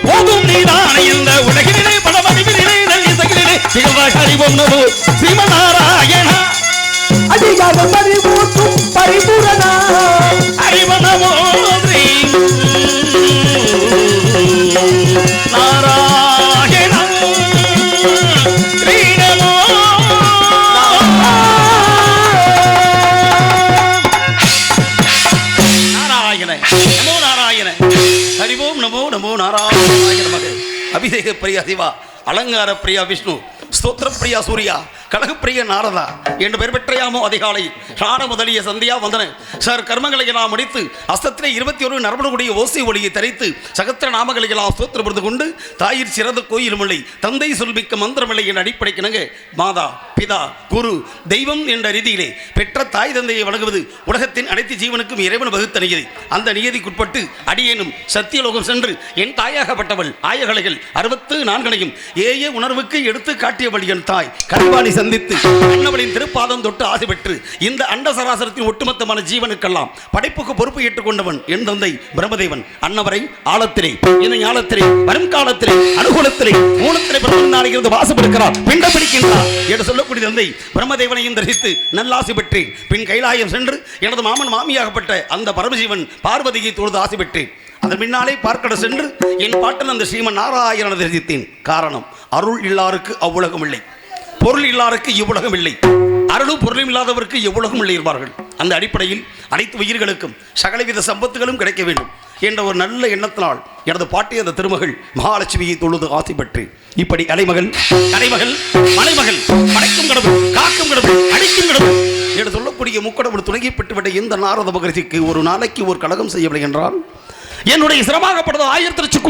போதும் நீதான இந்த உலகினிலே. பணவடிவினிலே நல்லிசையினிலே. திகழ்வாய் அறிவோம் நமோ ஸ்ரீமநாராயணா. அதிகாரம் பரிபூர்த்தும் பரிபூரணா. அறிவனமோ ஸ்ரீ நாராயணா. ஸ்ரீநமோ நாராயண. நமோ நாராயண. ஹரிவோம் நமோ நமோ நாராயண நமக. அபிஷேக பிரியா சிவா, அலங்கார பிரியா விஷ்ணு, ஸ்தோத்திர பிரியா சூர்யா, கழகப்பிரிய நாரதா என்று பெயர் பெற்றையாமோ அதிகாலையில் ராண முதலிய சந்தியா வந்தன சார் கர்மங்களை எல்லாம் முடித்து அஸ்தத்திலே 21 நரம்புடைய ஓசை ஒளியை தரித்து சகத்திர நாமங்களை எல்லாம் ஸ்தோத்திரப்படுத்து கொண்டு தாயிற் சிறந்த கோயிலும் இல்லை தந்தை சொல்மிக்க மந்திரமில்லை என்ற அடிப்படைக்கிணங்க மாதா பிதா குரு தெய்வம் என்ற ரீதியிலே பெற்ற தாய் தந்தையை வழங்குவது உலகத்தின் அனைத்து ஜீவனுக்கும் இறைவன் வகுத்த நியதி. அந்த நியதிக்குட்பட்டு அடியேனும் சத்தியலோகம் சென்று என் தாயாகப்பட்டவள் ஆயகலைகள் 64 ஏய உணர்வுக்கு எடுத்து காட்டியவள் என் தாய் கருவாணி சந்தித்து அன்னவளின் திருப்பாதம் தொட்டு ஆசை பெற்று இந்த அண்ட சராசரத்தின் ஒட்டுமொத்தமான ஜீவனுக்கெல்லாம் படைப்புக்கு பொறுப்பு ஏற்றுக்கொண்டவன் என் தந்தை பிரம்மதேவன். அன்னவரை ஆழத்திலே இந்த ஞாலத்திலே வரும் காலத்திலே அனுகூலத்திலே மூலத்திலே பிரம்மனாரிலிருந்து வாசப்படுகிறார் பிண்டம் பிடிக்கின்றார் என்று சொல்லக்கூடிய தந்தை பிரம்மதேவனையும் தரிசித்து நல்லாசி பெற்றேன். பின் கைலாயம் சென்று எனது மாமன் மாமியாகப்பட்ட அந்த பரமஜீவன் பார்வதியை தொழுது ஆசை பெற்றேன். அதன் பின்னாலே பார்க்கட சென்று என் பாட்டன் அந்த ஸ்ரீமன் நாராயணனை தரிசித்தேன். காரணம், அருள் இல்லாருக்கு அவ்வுலகம் இல்லை, பொருள் இல்லாருக்கு இவ்வுலகம் இல்லை, அருளும் பொருளும் இல்லாதவருக்கு எவ்வுலகம் இல்லை இருப்பார்கள். அந்த அடிப்படையில் அனைத்து உயிர்களுக்கும் சகலவித சம்பத்துகளும் கிடைக்க வேண்டும் என்ற ஒரு நல்ல எண்ணத்தினால் எனது பாட்டி அந்த திருமகள் மகாலட்சுமியை தொழுது ஆசை பெற்று இப்படி அலைமகள் கலைமகள் மலைமகள் படைக்கும் கடவுள் காக்கும் கடவுள் அடிக்கும் கடவுள் என்று சொல்லக்கூடிய என்னுடைய முக்கடவுள் துணங்கி பெற்றுவிட்ட இந்த நாரத மகரிஷிக்கு ஒரு நாளைக்கு ஒரு கழகம் செய்யவில்லை என்றால் என்னுடைய சிரமாகப்படுவது 1000 லட்சம்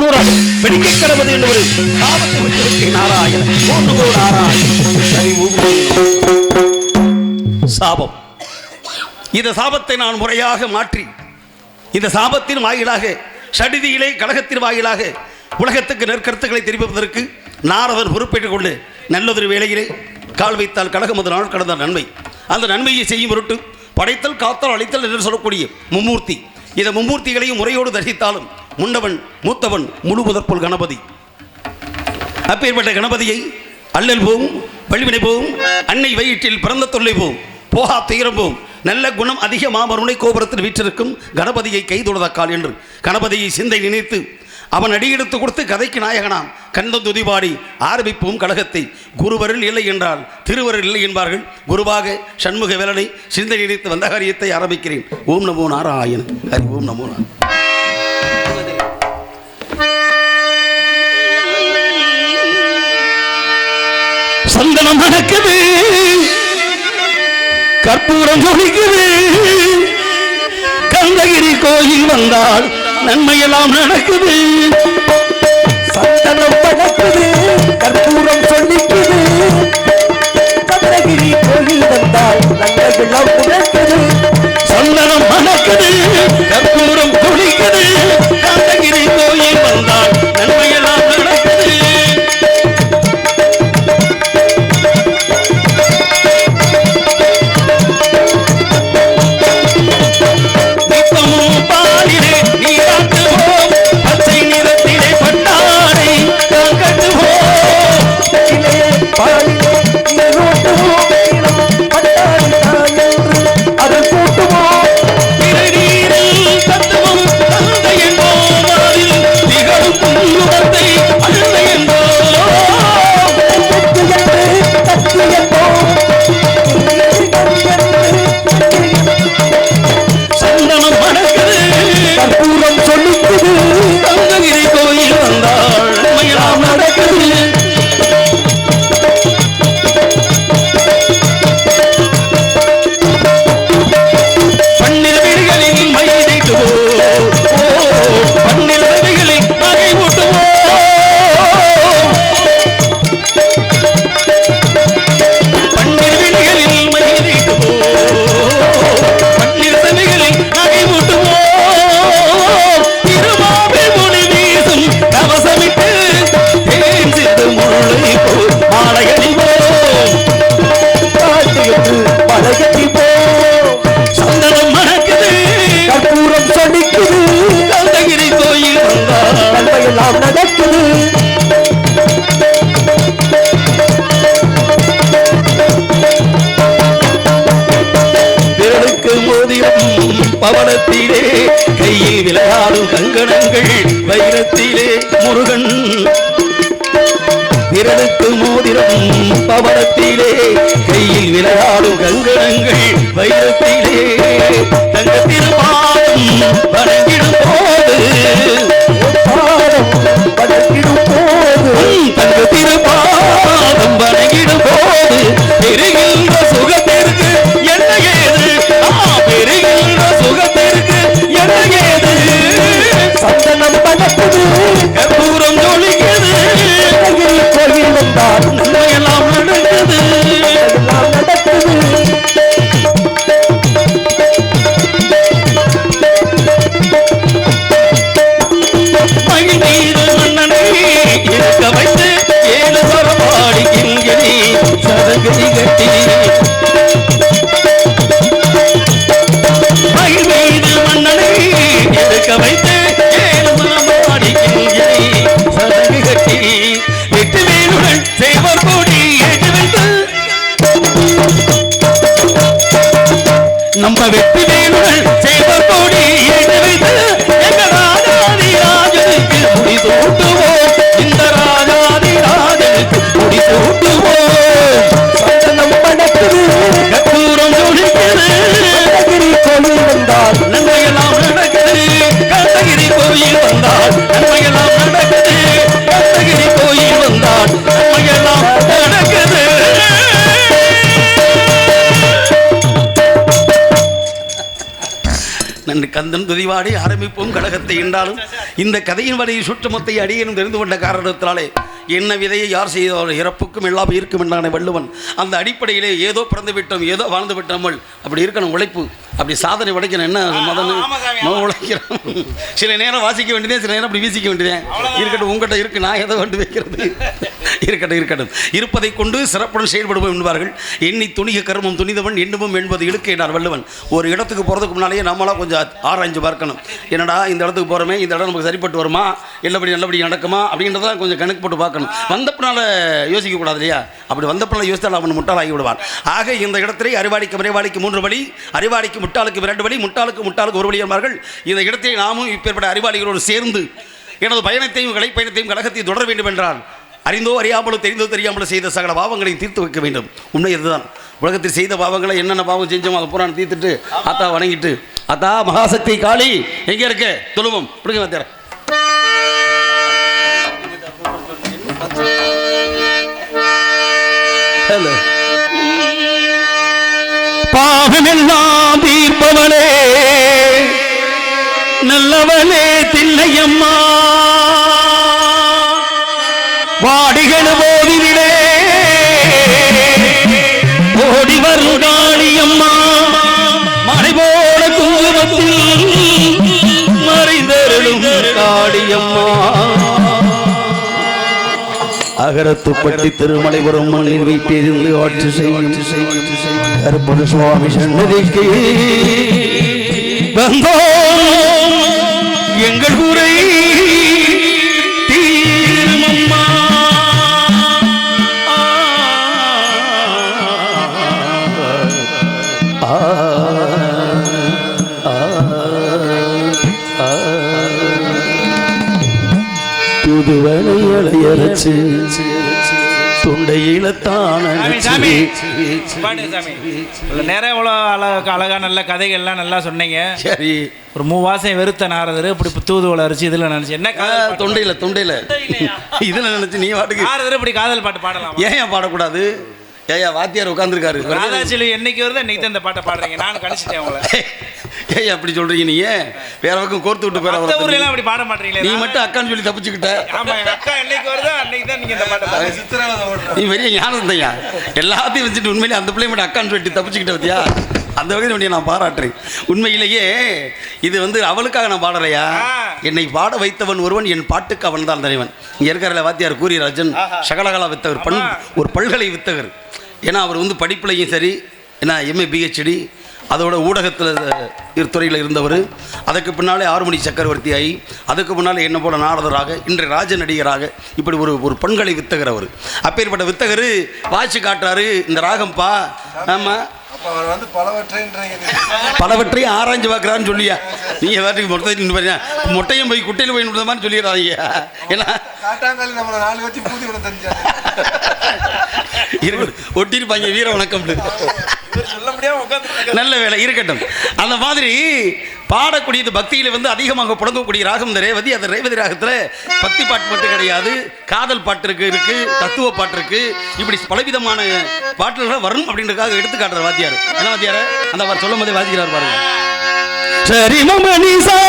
வெடிக்க கிடவது என்று ஒரு சாபத்தை வைத்திருக்கேன். நாராயணன் சாபம். இந்த சாபத்தை நான் முறையாக மாற்றி இந்த சாபத்தின் வாயிலாக சடிதியிலே கழகத்தின் வாயிலாக உலகத்துக்கு நெற்கருத்துக்களை தெரிவிப்பதற்கு நாரதன் பொறுப்பேற்றுக் கொண்டு நல்லதொரு வேளையிலே கால் வைத்தால் கழகம் அது நாள் கடந்த நன்மை. அந்த நன்மையை செய்யும் பொருட்டு படைத்தல் காத்தல் அழைத்தல் என்று சொல்லக்கூடிய மும்மூர்த்தி, இந்த மும்மூர்த்திகளையும் முறையோடு தரிசித்தாலும் முன்னவன் மூத்தவன் முழு முதற்பொல் கணபதி. அப்பேற்பட்ட கணபதியை அல்லல் போவும் வழிவினை போவும் அன்னை வயிற்றில் பிறந்த தொல்லை போவும் போகா துயரம் போவும் நல்ல குணம் அதிக மாமருணை கோபுரத்தில் வீற்றிருக்கும் கணபதியை கைதொழுதக்கால் என்று கணபதியை சிந்தை நினைத்து அவன் அடியெடுத்து கொடுத்து கதைக்கு நாயகனாம் கந்தம் துதிபாடி ஆரம்பிப்போம் கழகத்தை. குருவரில் இல்லை என்றால் திருவரில் இல்லை என்பார்கள். குருவாக சண்முக வேலனை சிந்தை நினைத்து வந்த காரியத்தை ஆரம்பிக்கிறேன். ஓம் நமோ நாராயண. ஹரி ஓம் நமோ நாராயண. சந்தனம் நடக்குது, கற்பூரம் ஜொலிக்குது, கந்தகிரி கோயில் வந்தால் நன்மையெல்லாம் நடக்குது. சந்தனம் நடக்குது, கற்பூரம் சொல்லிக்குது, கந்தகிரி கோயில் வந்தால் நன்மையெல்லாம் நடக்குது. சந்தனம் நடக்குது, கற்பூரம் ஜொலிக்குது, கந்தகிரி கோயில் வந்தால் நன்மையெல்லாம் நடக்குது. பவனத்திலே கையில் விளையாடும் கங்கணங்கள் வைரத்திலே முருகன். விரலுக்கு மோதிரம் பவனத்திலே கையில் விளையாடும் கங்கணங்கள் வைரத்திலே தங்க திருமாலும் வணங்கிடும் போது தங்க திருமாலும் வணங்கிடும் போது பெறுகின்ற சுகத்திற்கு என்ன ஏது, பெறுகின்ற சுகத்திற்கு என்ன ஏது. சந்தனம் நடக்குது, கற்பூரம் ஜொலிக்குது, கோயில் வந்தால் நன்மையெல்லாம் நடக்குது. மகிழ் மீது மன்னனை இருக்க வைத்து 7 சரபாடி கிண்கிணி சதங்கதி கட்டி மகிழ் மீது மன்னனை இருக்க வைத்து 7 சரபாடி கிண்கிணி சதங்கு கட்டி வெட்டு வேலுடன் சேவர் கோடி ஏற்றி வைத்து நம்ம வெற்றி வேலுடன் சேவர் கோடி ஏற்றி வைத்து எங்க ராஜாதி ராஜனுக்கு முடி சூட்டுவோம், இந்த ராஜாதி ராஜனுக்கு முடி சூட்டுவோம். சந்தனம் நடக்குது, கற்பூரம் ஜொலிக்குது, கந்தகிரி கோயில் வந்தால் நன்மையெல்லாம் நடக்குது. கந்தகிரி கோயில் வந்தால் நன்மையெல்லாம் நடக்குது. கந்தகிரி கோயில் வந்தால் நன்மையெல்லாம் நடக்குது. நன்றி கந்தன் துதிவாடி ஆரம்பிப்போம் கழகத்தை என்றாலும் இந்த கதையின் வழியை சுற்றுமொத்தை அடியேனும் தெரிந்து கொண்ட காரணத்தினாலே என்ன விதையை யார் செய்தாலும் இறப்புக்கும் எல்லாம் இருக்கும் என்றானே வள்ளுவன். அந்த அடிப்படையிலே ஏதோ பிறந்து விட்டோம், ஏதோ வாழ்ந்து விட்டோம், அப்படி இருக்கணும் உழைப்பு, அப்படி சாதனை உடைக்கணும். என்ன மதன் உழைக்கிறோம். சில நேரம் வாசிக்க வேண்டியதே, சில நேரம் அப்படி வீசிக்க வேண்டியதே. இருக்கட்டும், உங்கள்கிட்ட இருக்கு, நான் எதை கொண்டு வைக்கிறது. இருக்கட்டும். இருப்பதை கொண்டு சிறப்புடன் செயல்படுவோம் என்பார்கள். எண்ணி துணிக கர்மம் துணிதவன் எண்ணுவோம் என்பது இழுக்க என்றார் வள்ளுவன். ஒரு இடத்துக்கு போகிறதுக்கு முன்னாலேயே நம்மளாம் கொஞ்சம் ஆராய்ஞ்சு பார்க்கணும். என்னடா இந்த இடத்துக்கு போகிறோமே, இந்த இடம் நமக்கு சரிப்பட்டு வருமா, நல்லபடி நடக்குமா அப்படின்றதான் கொஞ்சம் கணக்கு போட்டு பார்க்கணும். வந்தப்பனால யோசிக்கக்கூடாது இல்லையா? அப்படி வந்தப்பனால யோசித்தால் அவன் முட்டாளாகி விடுவான். ஆக இந்த இடத்திலே அறிவாளிக்கு விரைவாளிக்கு 3 வழி, அறிவாளிக்கு முட்டாளுக்கு 2 வழி, முட்டாளுக்கு 1 வழி என்பார்கள். இந்த இடத்தை நாமும் இப்பேற்பட்ட அறிவாளிகளோடு சேர்ந்து எனது பயணத்தையும் கலைப்பயணத்தையும் கழகத்தையும் தொடர வேண்டும் என்றால் அறிந்தோ அறியாமலோ தெரிந்தோ தெரியாமலோ செய்த சகல பாவங்களையும் தீர்த்து வைக்க வேண்டும். உண்மை இதுதான். உலகத்தில் செய்த பாவங்களை என்னென்ன பாவம் செஞ்சோமோ அதை பூரா தீர்த்துட்டு ஆத்தா வணங்கிட்டு, ஆத்தா மகாசக்தி காளி எங்கே இருக்க தொழுவோம் பிடிங்க வாத்தியார. பாவமெல்லாம் தீர்ப்பவளே நல்லவளே தில்லையம்மா, வாடிகள் போதிவிடே ஓடி வரும் காளியம்மா, மறைபோல குங்குமத்தில் மறைந்தருளும் காளியம்மா, அகரத்துப்பட்டி திருமலைபுரம் மண்ணில் வீட்டிலிருந்து ஆட்சி செய்யும் கருப்பண சுவாமி சன்னதிக்கு வந்தோம் எங்கள் குறை தீருமம்மா. புதுவனை அலையரச்சு தொண்டையில தானே நேரம் இவ்வளோ அழகா நல்ல கதைகள்லாம் நல்லா சொன்னீங்க. சரி, ஒரு 3 வாசம் வெறுத்த நாரதர் இப்படி தூதுவளை அரிச்சு இதில் நினச்சி என்ன தொண்டையில இதில் நினச்சி நீ பாட்டுக்கு நாரதர் இப்படி காதல் பாட்டு பாடலாம், ஏன் பாடக்கூடாது? ஏயா வாத்தியார் உட்காந்துருக்காரு, ராதாச்சலி என்னைக்கு வருது இன்னைக்கு தான் இந்த பாட்டை பாடுறீங்க. நான் கணிச்சிட்டேன் உங்களை. ஏன் அப்படி சொல்றீங்க? நீங்க வேற பக்கம் கோர்த்து விட்டு போற ஊர்லாம் அப்படி பாட மாட்டீங்களே, நீ மட்டும் அக்கான்னு சொல்லி தப்பிச்சுக்கிட்ட. ஆமா, எங்க அக்கா என்னைக்கு வருதோ அன்னைக்கு தான் நீங்க இந்த பாட்டை. நீ பெரிய ஞானம் தையா, எல்லாத்தையும் வச்சுட்டு உண்மையிலே அந்த பிள்ளை மட்டும் அக்கான்னு சொல்லிட்டு தப்பிச்சுக்கிட்ட பத்தியா? அந்த வகையில் வேண்டிய நான் பாராட்டுறேன். உண்மையிலேயே இது அவளுக்காக நான் பாடலையா, என்னை பாட வைத்தவன் ஒருவன், என் பாட்டுக்கு அவன் தான் தலைவன். இங்கே இருக்கிற வாத்தியார் கூறியராஜன் சகலகலா வித்தகர், ஒரு பல்கலை வித்தகர். ஏன்னா அவர் படிப்புலையும் சரி, ஏன்னா எம்ஏ பிஹெச்டி, அதோட ஊடகத்தில் துறையில் இருந்தவர். அதுக்கு பின்னாலே 6 மணி சக்கரவர்த்தி ஆகி, அதுக்கு முன்னால் என்ன போல நாரதராக, இன்றைய ராஜ நடிகராக, இப்படி ஒரு பண்களை வித்தகர் அவர். அப்பேற்பட்ட வித்தகர் வாட்சி காட்டுறாரு, இந்த ராகம்பா. ஆமாம், பலவற்றையும் ஆராய்ஞ்சு பார்க்குறான்னு சொல்லியா? நீங்கள் வேட்டுக்கு மொட்டையும் போய் குட்டையில் போய் நுடுற மாதிரி சொல்லிடுறாங்க. ஏன்னா ஒட்டிருப்பாங்க வீர வணக்கம். நல்ல வேலை இருக்கட்டும். அந்த மாதிரி பாடக்கூடியது பக்தியில் அதிகமாக புழங்கக்கூடிய ராகம் இந்த ரேவதி. அந்த ரேவதி ராகத்தில் பக்தி பாட்டு மட்டும் கிடையாது, காதல் பாட்டு இருக்கு, தத்துவ பாட்டு இருக்கு, இப்படி பலவிதமான பாட்டுகள் வரும் அப்படின்றதுக்காக எடுத்து காட்டுற வாத்தியார். என்ன வாத்தியார அந்த அவர் சொல்லும் போதே வாசிக்கிறார் பாருங்க. சரி மமனிசா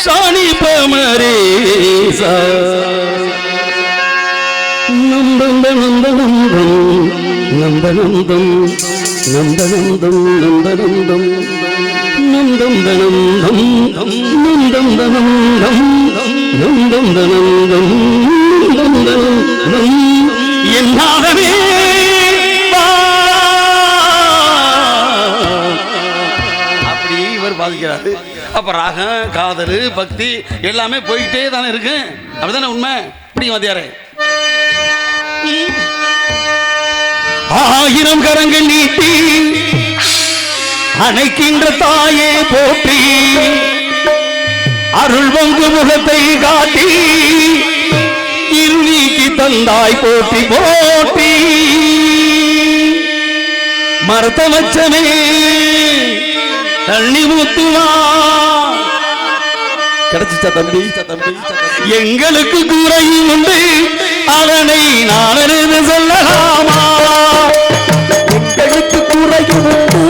சாணி பமரேசா நந்தம் நந்தனம் நந்தனந்தம் நந்தனந்தம் நந்தனந்தம் நந்தம் தனந்தம் நந்தம் தனந்தம் நந்தம் தனந்தம் நந்தனந்தம் என்னாகவே அப்படி இவர் பாதிக்கிறாரு. அப்ப ராகம், காதல், பக்தி எல்லாமே போயிட்டே தானே இருக்கு. அப்படிதானே உண்மை? இப்படி வாத்தியாரே, 1000 கரங்கள் நீட்டி அணைக்கின்ற தாயே போற்றி, அருள் பங்கு முகத்தை காட்டி இருநீக்கி தந்தாய் போற்றி போற்றி, மருத்தமச்சமே தண்ணி ஊத்துவா. கிடைச்சிச்சா தம்பி? எங்களுக்கு குறையும் உண்டு, அதனை நான் சொல்லலாமா? எங்களுக்கு குறையும் உண்டு,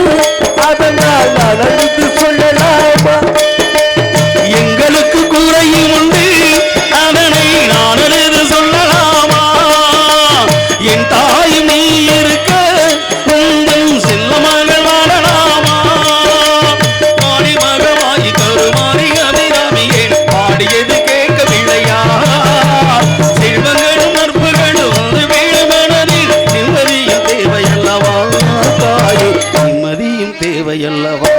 தேவையல்லவா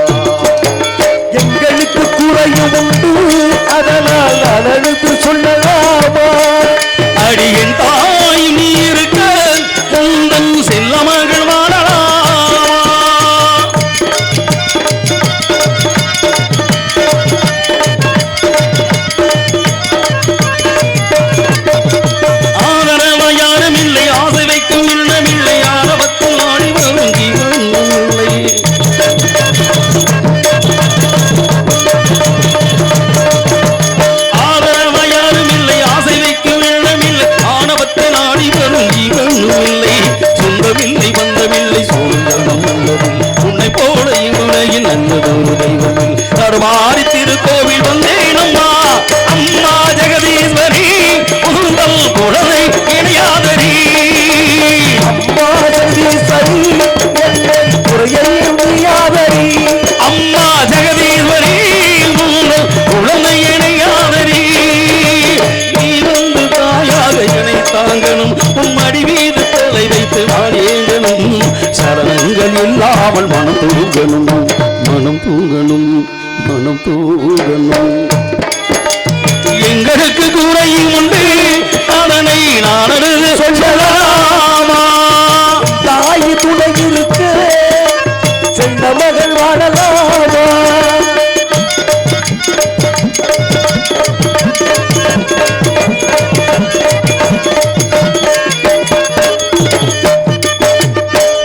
எங்களுக்கு குறையும் உண்டு அதனால் அதற்கு சொல்லலாமா அடியின் தாய் நீ இருக்க உந்தன் செல்ல மகள் வாழலாமா ஆதரவ யாரும் இல்லை ஆசை வைக்கும் இல்லமில்லை ஆரவத்தில் ஆடி வரும் ஜீவன் இல்லை ஆதரவ யாரும் இல்லை ஆசை வைக்கும் இல்லமில்லை ஆணவத்தில் ஆடி வரும் ஜீவன் இல்லை சொந்தமில்லை பந்தமில்லை சோழனம் நல்லதில்லை உன்னை போல இங்குனையில் நல்லதொரு தெய்வமில்லை தருமாறி திருக்கோவில் வந்தேன் அம்மா அம்மா ஜெகதீஸ்வரி உங்கள் குழந்தை இணையாதரி அம்மா ஜெகதீஸ்வரி குறையை முடியாதரி அம்மா ஜெகதீஸ்வரி உங்கள் குழந்தை இணையாதரி நீ வந்து தாயாக இணை தாங்கணும் உன் மடி மீது தலை வைத்து வாழேங்கணும் சரணங்கள் இல்லாமல் மனம் தூங்கணும் மனம் தூங்கணும் மனம் தூங்கணும் எங்களுக்கு குறையும் உண்டு அதனை நான் சொல்லலாமா தாய் துணை இருக்க செல்ல மகள் வாழலாமா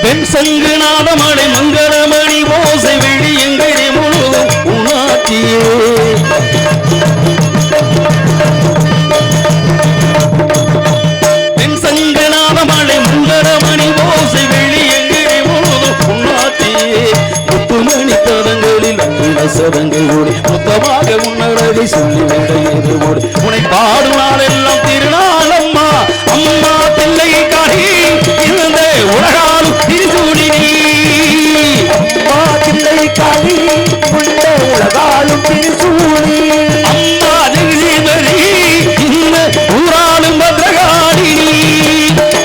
பெண் சங்கு நாதமடை மங்களமணி ஓசை வெளி எங்களை முழுவதும் உணாற்றியே பெண் சங்கு நாதமடை மங்களமணி ஓசை வெளி எங்களை முழுவதும் உணாற்றியே முத்துமணி தரங்களில் சதங்களோடு மொத்தமாக உன்னழகை சொல்லி விடையது ஓடு உன்னை பாடும் நாளெல்லாம் திருநாள் அம்மா அம்மா பிள்ளை காணி இருந்த உலகாலும் திருசூடினி அம்மா பிள்ளை காளி உள்ள உலகாலும் திருசூழி அம்மா ஜெகதீஸ்வரி இந்த ஊராலும் பத்ரகாளினி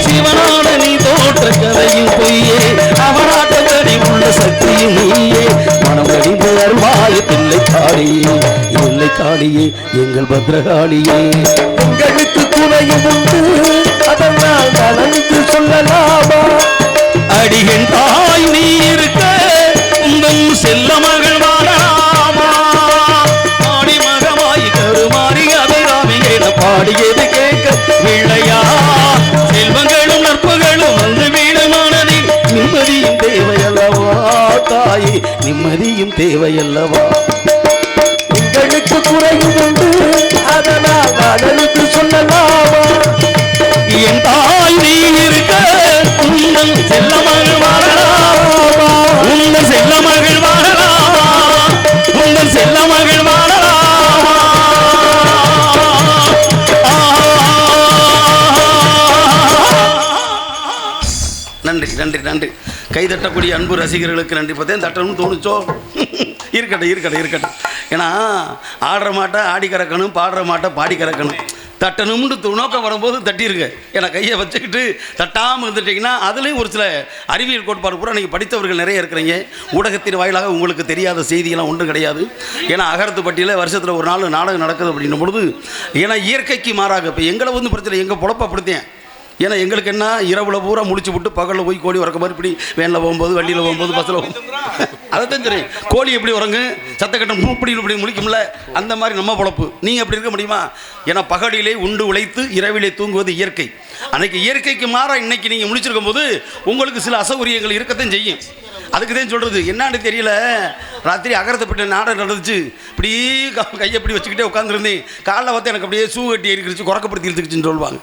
சிவனான நீ தோற்ற கதையும் பொய்யே அவராட்டபடி உள்ள சக்தியும் நீயே மனம் கடிந்து அருள்வாய பிள்ளை காளியே இல்லை காளியே எங்கள் பத்ரகாளியே எங்களுக்கு துணையும் உண்டு அதனால் நலனுக்கு சொல்லலாமா அடியின் தாய் நீ இருக்க உங்கள் செல்ல மகள் வாழலாமா ஆடி மகமாய் கருமாறி அபிராமி என பாடியது கேட்க விளையா செல்வங்களும் நற்புகளும் வந்து வீடுமானதில் நிம்மதியும் தேவையல்லவா தாயே நிம்மதியும் தேவையல்லவா எங்களுக்கு குறையும் உண்டு அதனால் நலனுக்கு சொல்லலாமா என் தாய் நீ இருக்க உங்கள் செல்ல மகள் வாழலாமா உங்கள் செல்ல மகள் வாழலாமா உங்கள் செல்ல மகள் வாழலாமா நன்றி நன்றி நன்றி கைதட்டக்கூடிய அன்பு ரசிகர்களுக்கு நன்றி பார்த்தேன் தட்டணும்னு தோணுச்சோ இருக்கட்டும் இருக்கட்டும் இருக்கட்டும் ஏன்னா ஆடுற மாட்டை ஆடி கறக்கணும் பாடுற மாட்டை பாடி கறக்கணும் தட்டணும்னு நோக்கம் வரும்போது தட்டியிருக்க ஏன்னா கையை வச்சுக்கிட்டு தட்டாமல் இருந்துட்டிங்கன்னா அதுலேயும் ஒரு சில அறிவியல் கோட்பாடு பூரா நீங்கள் படித்தவர்கள் நிறைய இருக்கிறீங்க ஊடகத்தின் வாயிலாக உங்களுக்கு தெரியாத செய்தியெல்லாம் ஒன்றும் கிடையாது ஏன்னா அகரத்துப்பட்டியில் வருஷத்தில் ஒரு நாள் நாடகம் நடக்குது அப்படின்னும் பொழுது ஏன்னா இயற்கைக்கு மாறாக இப்போ எங்களை வந்து பிரச்சனை எங்கள் பொழப்பை அப்படித்தேன் ஏன்னா எங்களுக்கு என்ன இரவுல பூரா முடிச்சு விட்டு பகலில் போய் கோழி உறக்க மாதிரி இப்படி வேனில் போகும்போது வண்டியில் போகும்போது பஸ்ஸில் அதை தான் தெரியும் கோழி எப்படி உறங்கு சத்தக்கட்டம் இப்படி முடிக்கும்ல அந்த மாதிரி நம்ம பொழப்பு நீங்கள் அப்படி இருக்க முடியுமா ஏன்னா பகலிலே உண்டு உழைத்து இரவிலே தூங்குவது இயற்கை அன்னைக்கு இயற்கைக்கு மாறா இன்னைக்கு நீங்கள் முடிச்சிருக்கும் போது உங்களுக்கு சில அசௌகரியங்கள் இருக்கத்தான் செய்யும் அதுக்கு தான் சொல்கிறது என்னான்னு தெரியல ராத்திரி அகரத்தைப்பட்ட நாடகம் நடந்துச்சு இப்படி கையை இப்படி வச்சுக்கிட்டே உட்காந்துருந்தேன் காலைல பார்த்து எனக்கு அப்படியே சூ கட்டி எரிக்கிடுச்சு குறக்கப்படுத்தி எடுத்துக்கிச்சுன்னு சொல்லுவாங்க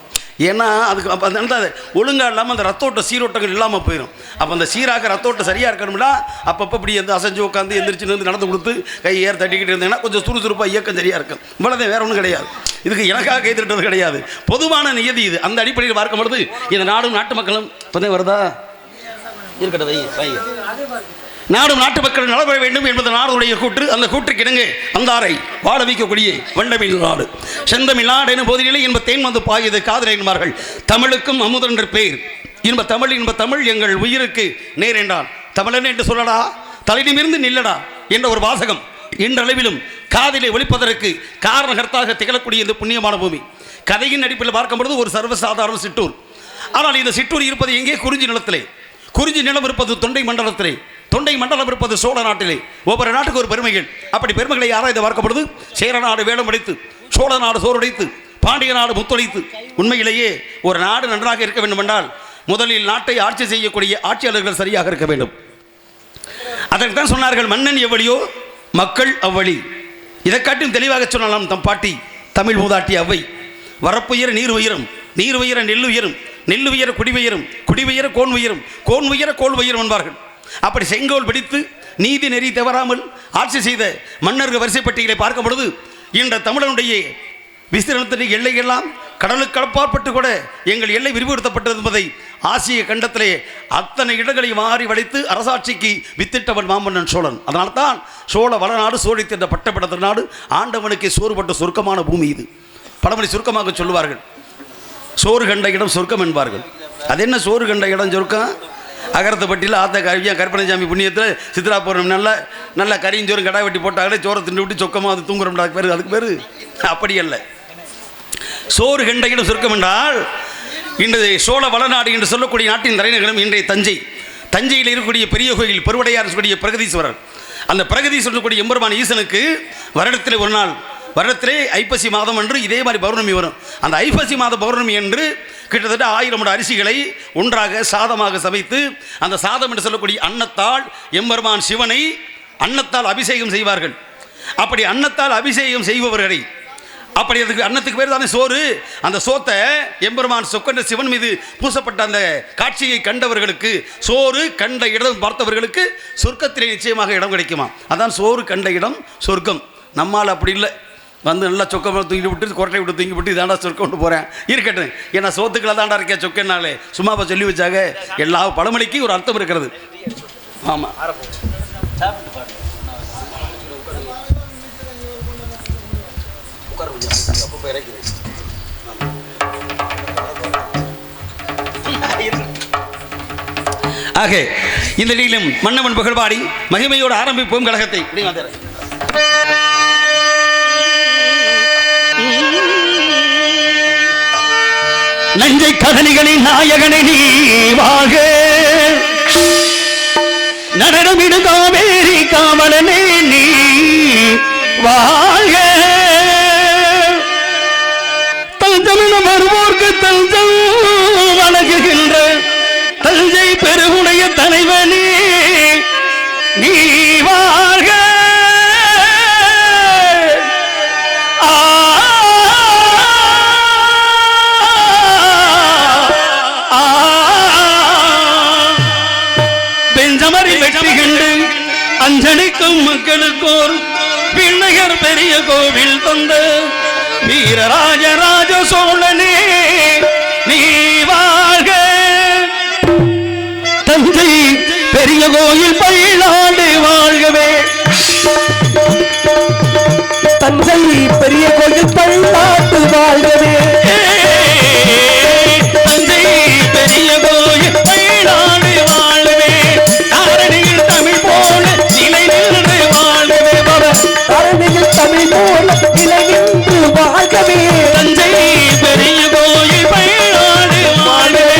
ஏன்னா அதுக்கு அப்போ அந்த ஒழுங்காக இல்லாமல் அந்த ரத்தோட்ட சீரோட்டங்கள் இல்லாமல் போயிடும் அப்போ அந்த சீராக ரத்தோட்டம் சரியாக இருக்கணும்னா அப்பப்போ இப்படி எந்த அசைஞ்சு உட்காந்து எந்திரிச்சு நடந்து கொடுத்து கை ஏற தட்டிக்கிட்டு இருந்தீங்கன்னா கொஞ்சம் சுறுசுறுப்பாக இயக்கம் சரியாக இருக்கும் இவ்வளோதான் வேற ஒன்றும் கிடையாது இதுக்கு எனக்காக கை தட்டுறது கிடையாது பொதுவான நியதி இது அந்த அடிப்படையில் பார்க்கும் பொழுது இந்த நாடும் நாட்டு மக்களும் இப்போதான் வருதா இருக்கட்டும் வை நாடும் நாட்டு மக்கள் நலப்பட வேண்டும் என்பது நாடுடைய கூற்று அந்த கூற்றுக்கு இணங்க வந்தாரை வாழ வைக்கக்கூடிய வண்டமிழ் நாடு செந்தமிழ் நாடு எனும் போதிலே என்ப தேன் வந்து பாயது காதல் என்பார்கள் தமிழுக்கும் அமுதென்று பேர் இன்ப தமிழ் எங்கள் உயிருக்கு நேர் என்றான் தமிழன் என்று சொல்லடா தலைநிமிர்ந்து நில்லடா என்ற ஒரு வாசகம் இன்றளவிலும் காதிலே ஒலிப்பதற்கு காரணகர்த்தாக திகழக்கூடிய இந்த புண்ணியமான பூமி. கதையின் அடிப்படையில் பார்க்கும்பொழுது ஒரு சர்வசாதாரண சிற்றூர். ஆனால் இந்த சிற்றூர் இருப்பது எங்கே? குறிஞ்சி நிலத்திலே. குறிஞ்சி நிலம் இருப்பது தொண்டை மண்டலத்திலே. தொண்டை மண்டலம் இருப்பது சோழ நாட்டிலே. ஒவ்வொரு நாட்டுக்கு ஒரு பெருமைகள். அப்படி பெருமைகளை ஆராய்ந்து பார்க்கப்படுது. சேர நாடு வேடம் அடித்து, சோழ நாடு சோறுடைத்து, பாண்டிய நாடு முத்தொழித்து. உண்மையிலேயே ஒரு நாடு நன்றாக இருக்க வேண்டும் என்றால் முதலில் நாட்டை ஆட்சி செய்யக்கூடிய ஆட்சியாளர்கள் சரியாக இருக்க வேண்டும். அதற்கு தான் சொன்னார்கள், மன்னன் எவ்வளியோ மக்கள் அவ்வழி. இதை காட்டும் தெளிவாக சொன்னாலும் தம் பாட்டி தமிழ் மூதாட்டி அவ்வை. வரப்புயர நீர் உயரும், நீர் உயர நெல் உயரும், நெல் உயர குடி உயரும், குடி உயர கோன் உயரும், கோன் உயர கோல் உயரும் என்பார்கள். அப்படி செங்கோல் பிடித்து நீதி நெறி தவறாமல் ஆட்சி செய்த மன்னர்கள் வரிசை பட்டியலை பார்க்கும் பொழுது இன்ற தமிழனுடைய விஸ்தீரணத்தின் எல்லையெல்லாம் கடலுக்கு அப்பாற்பட்டு கூட எங்கள் எல்லை விரிவுபடுத்தப்பட்டது என்பதை ஆசிய கண்டத்திலே அத்தனை இடங்களை மாறி வளைத்து அரசாட்சிக்கு வித்திட்டவன் மாமன்னன் சோழன். அதனால்தான் சோழ வளநாடு சோழித்து என்ற பட்டப்பட்ட நாடு ஆண்டவனுக்கு சோறுபட்ட சொர்க்கமான பூமி இது. பழமொழி சுருக்கமாக சொல்லுவார்கள், சோறு கண்ட இடம் சொர்க்கம் என்பார்கள். அது என்ன சோறு கண்ட இடம் சொர்க்கம்? அகரத்தைப்பட்டியில் ஆத்த கவியா கற்பனைசாமி புண்ணியத்தில் சித்ரா பௌர்ணமி நல்லா கறியும் சோறும் கடை வெட்டி போட்டாங்களே, சோறை திண்டு விட்டு சொக்கமாக அது தூங்குறோம். அதுக்கு பேர் அப்படி அல்ல. சோறு கண்ட இடம் சொர்க்கம் என்றால் இன்று சோழ வளநாடு என்று சொல்லக்கூடிய நாட்டின் தலைநகரம் இன்றைய தஞ்சை. தஞ்சையில் இருக்கக்கூடிய பெரிய கோயில் பெருவுடையார் சொல்லக்கூடிய பிரகதீஸ்வரர். அந்த பிரகதீஸ்வரர் சொல்லக்கூடிய எம்பெருமான் ஈசனுக்கு வருடத்திலே ஒரு நாள், வருடத்திலே ஐப்பசி மாதம் என்று இதே மாதிரி பௌர்ணமி வரும். அந்த ஐப்பசி மாத பௌர்ணமி என்று கிட்டத்தட்ட 1000 முட அரிசிகளை ஒன்றாக சாதமாக சமைத்து அந்த சாதம் என்று சொல்லக்கூடிய அன்னத்தால் எம்பெருமான் சிவனை அன்னத்தால் அபிஷேகம் செய்வார்கள். அப்படி அன்னத்தால் அபிஷேகம் செய்பவர்களை, அப்படி அதுக்கு அன்னத்துக்கு பேர் தானே சோறு. அந்த சோத்தை எம்பெருமான் சொக்கண்ட சிவன் மீது பூசப்பட்ட அந்த காட்சியை கண்டவர்களுக்கு, சோறு கண்ட இடம் பார்த்தவர்களுக்கு சொர்க்கத்திலே நிச்சயமாக இடம் கிடைக்குமா. அதான் சோறு கண்ட இடம் சொர்க்கம். நம்மால் அப்படி இல்லை, வந்து நல்லா சொக்கமாக தூங்கி விட்டு கொட்டை விட்டு தூங்கி விட்டு இதாண்டா சொர்க்கம் கொண்டு போகிறேன் இருக்கட்டும், ஏன்னா சோத்துக்களை தாண்டா இருக்கேன் சொக்கனாலே சும்மாப்பா சொல்லி வச்சாங்க. எல்லா பழமொழிக்கு ஒரு அர்த்தம் இருக்கிறது. ஆமாம், ஆக இந்த நிலையிலும் மன்னவன் புகழ்பாடி மகிமையோடு ஆரம்பிப்போம் கழகத்தை. நஞ்சை கதலிகளின் நாயகனை நீ வாக, நடனமிடு காவேரி காவலனே நீ வாக, தஞ்சமிடம் வருவோர்க்கு தஞ்சம் வணங்குகின்ற தஞ்சை பெருகுடைய தலைவனே நீ வாக. பெஞ்சமரி வெற்றி கண்டு அஞ்சலிக்கும் மக்களுக்கோர் பிள்ளையர் பெரிய கோவில் தந்த வீரராஜராஜ சோழனே நீ வாழ்க. தஞ்சை பெரிய கோயில் பல்லாண்டு வாழ்கவே, தஞ்சை பெரிய கோயில் பல்லாண்டு வாழ்கவே, தஞ்சை பெரிய கோயில் பல்லாண்டு வாழ்கவே, தாரணியில் தமிழ் போல நிலை நின்று வாழ்கவே, தாரணியில் தமிழ் போல நிலை நின்று வாழ்கவே, தஞ்சை பெரிய கோயில் பல்லாண்டு வாழ்கவே.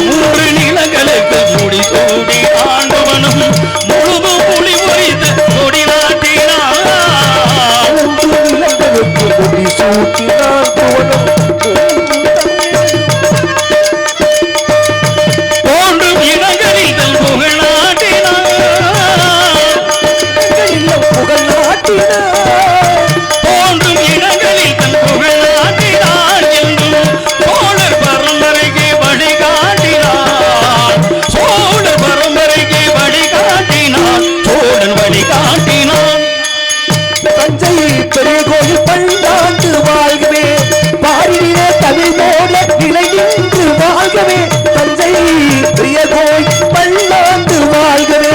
மூன்று நிலங்களுக்கு முடி சூடி ஆண்டவனும் முழுது புலி பொறித்து கொடி நாட்டினார், முடி சூட்டினார் தோன்றும் இடங்களில் தன் புகழ் நாட்டினார், புகழ் நாட்டினார், தோன்றும் இடங்களில் தன் புகழ் நாட்டினார் என்றும் சோழர் பரம்பரைக்கு வழிகாட்டினார், சோழர் பரம்பரைக்கு வழிகாட்டினார், சோழன் வழிகாட்டினார். தஞ்சை பெரிய கோயில் பல்லாண்டு வாழ்கவே, பாரிலே தமிழ் போல நிலை நின்று வாழ்கவே, தஞ்சை பெரிய கோயில் பல்லாண்டு வாழ்கவே.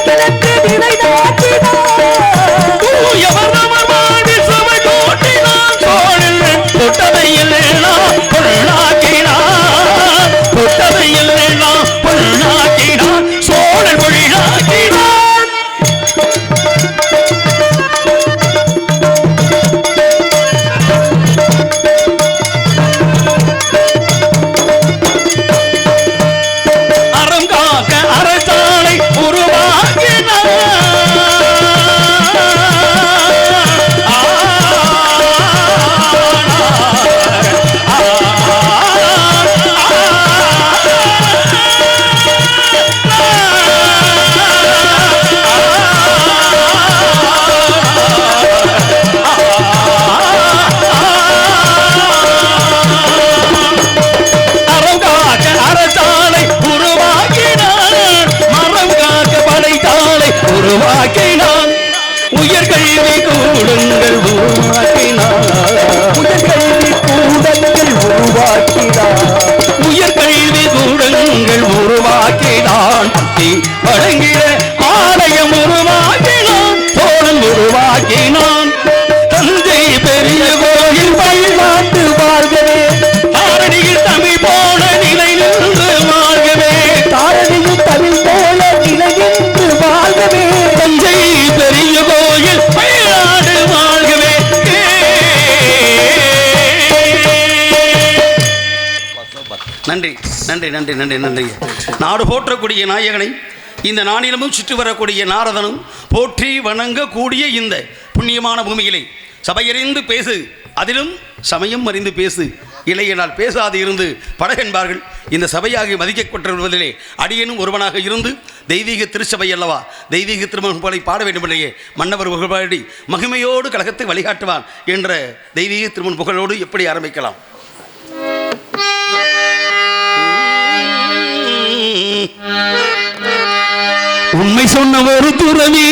கிழக்கு நிலை நாட்டினான் தூயவர் நமர் வாழ்வில் சுவை கூட்டினான் சோழன் தொட்டதையில் எல்லாம் பொருளாக்கினான் தொட்டதையில் எல்லாம் பொருளாக்கினான் சோழன் பொருளாக்கினான் உயர்கல்வி கூடங்கள் உருவாக்கினான் உயர்கல்வி கூடங்கள் உருவாக்கினான் வழங்கிட ஆலயம் உருவாக்கினான் சோழன் உருவாக்கினான் தஞ்சை பெரிய கோயில் பல்லாண்டு வாழ்கவே தாரணியில் தமிழ் போல நிலை நின்று வாழ்கவே தாரணியில் தமிழ் போல நிலை நின்று வாழ்கவே தஞ்சை பெரிய கோயில் பல்லாண்டு வாழ்கவே நன்றி நன்றி நன்றி நன்றி நன்றி நாடு போற்றக்கூடிய நாயகனை இந்த நானிலமும் சுற்றி வரக்கூடிய நாரதனும் போற்றி வணங்கக்கூடிய இந்த புண்ணியமான பூமியிலே சபையறிந்து பேசு அதிலும் சமயம் அறிந்து பேசு இளையனால் பேசாது இருந்து படகென்பார்கள் இந்த சபையாகி மதிக்கப்பட்டுவதிலே அடியனும் ஒருவனாக இருந்து தெய்வீக திருச்சபை அல்லவா தெய்வீக திருமணங்களை பாட வேண்டுமில்லையே மன்னவர் புகழ்பாடி மகிமையோடு கழகத்தை வழிகாட்டுவான் என்ற தெய்வீக திருமண புகழோடு எப்படி ஆரம்பிக்கலாம்? உண்மை சொன்ன ஒரு துறவி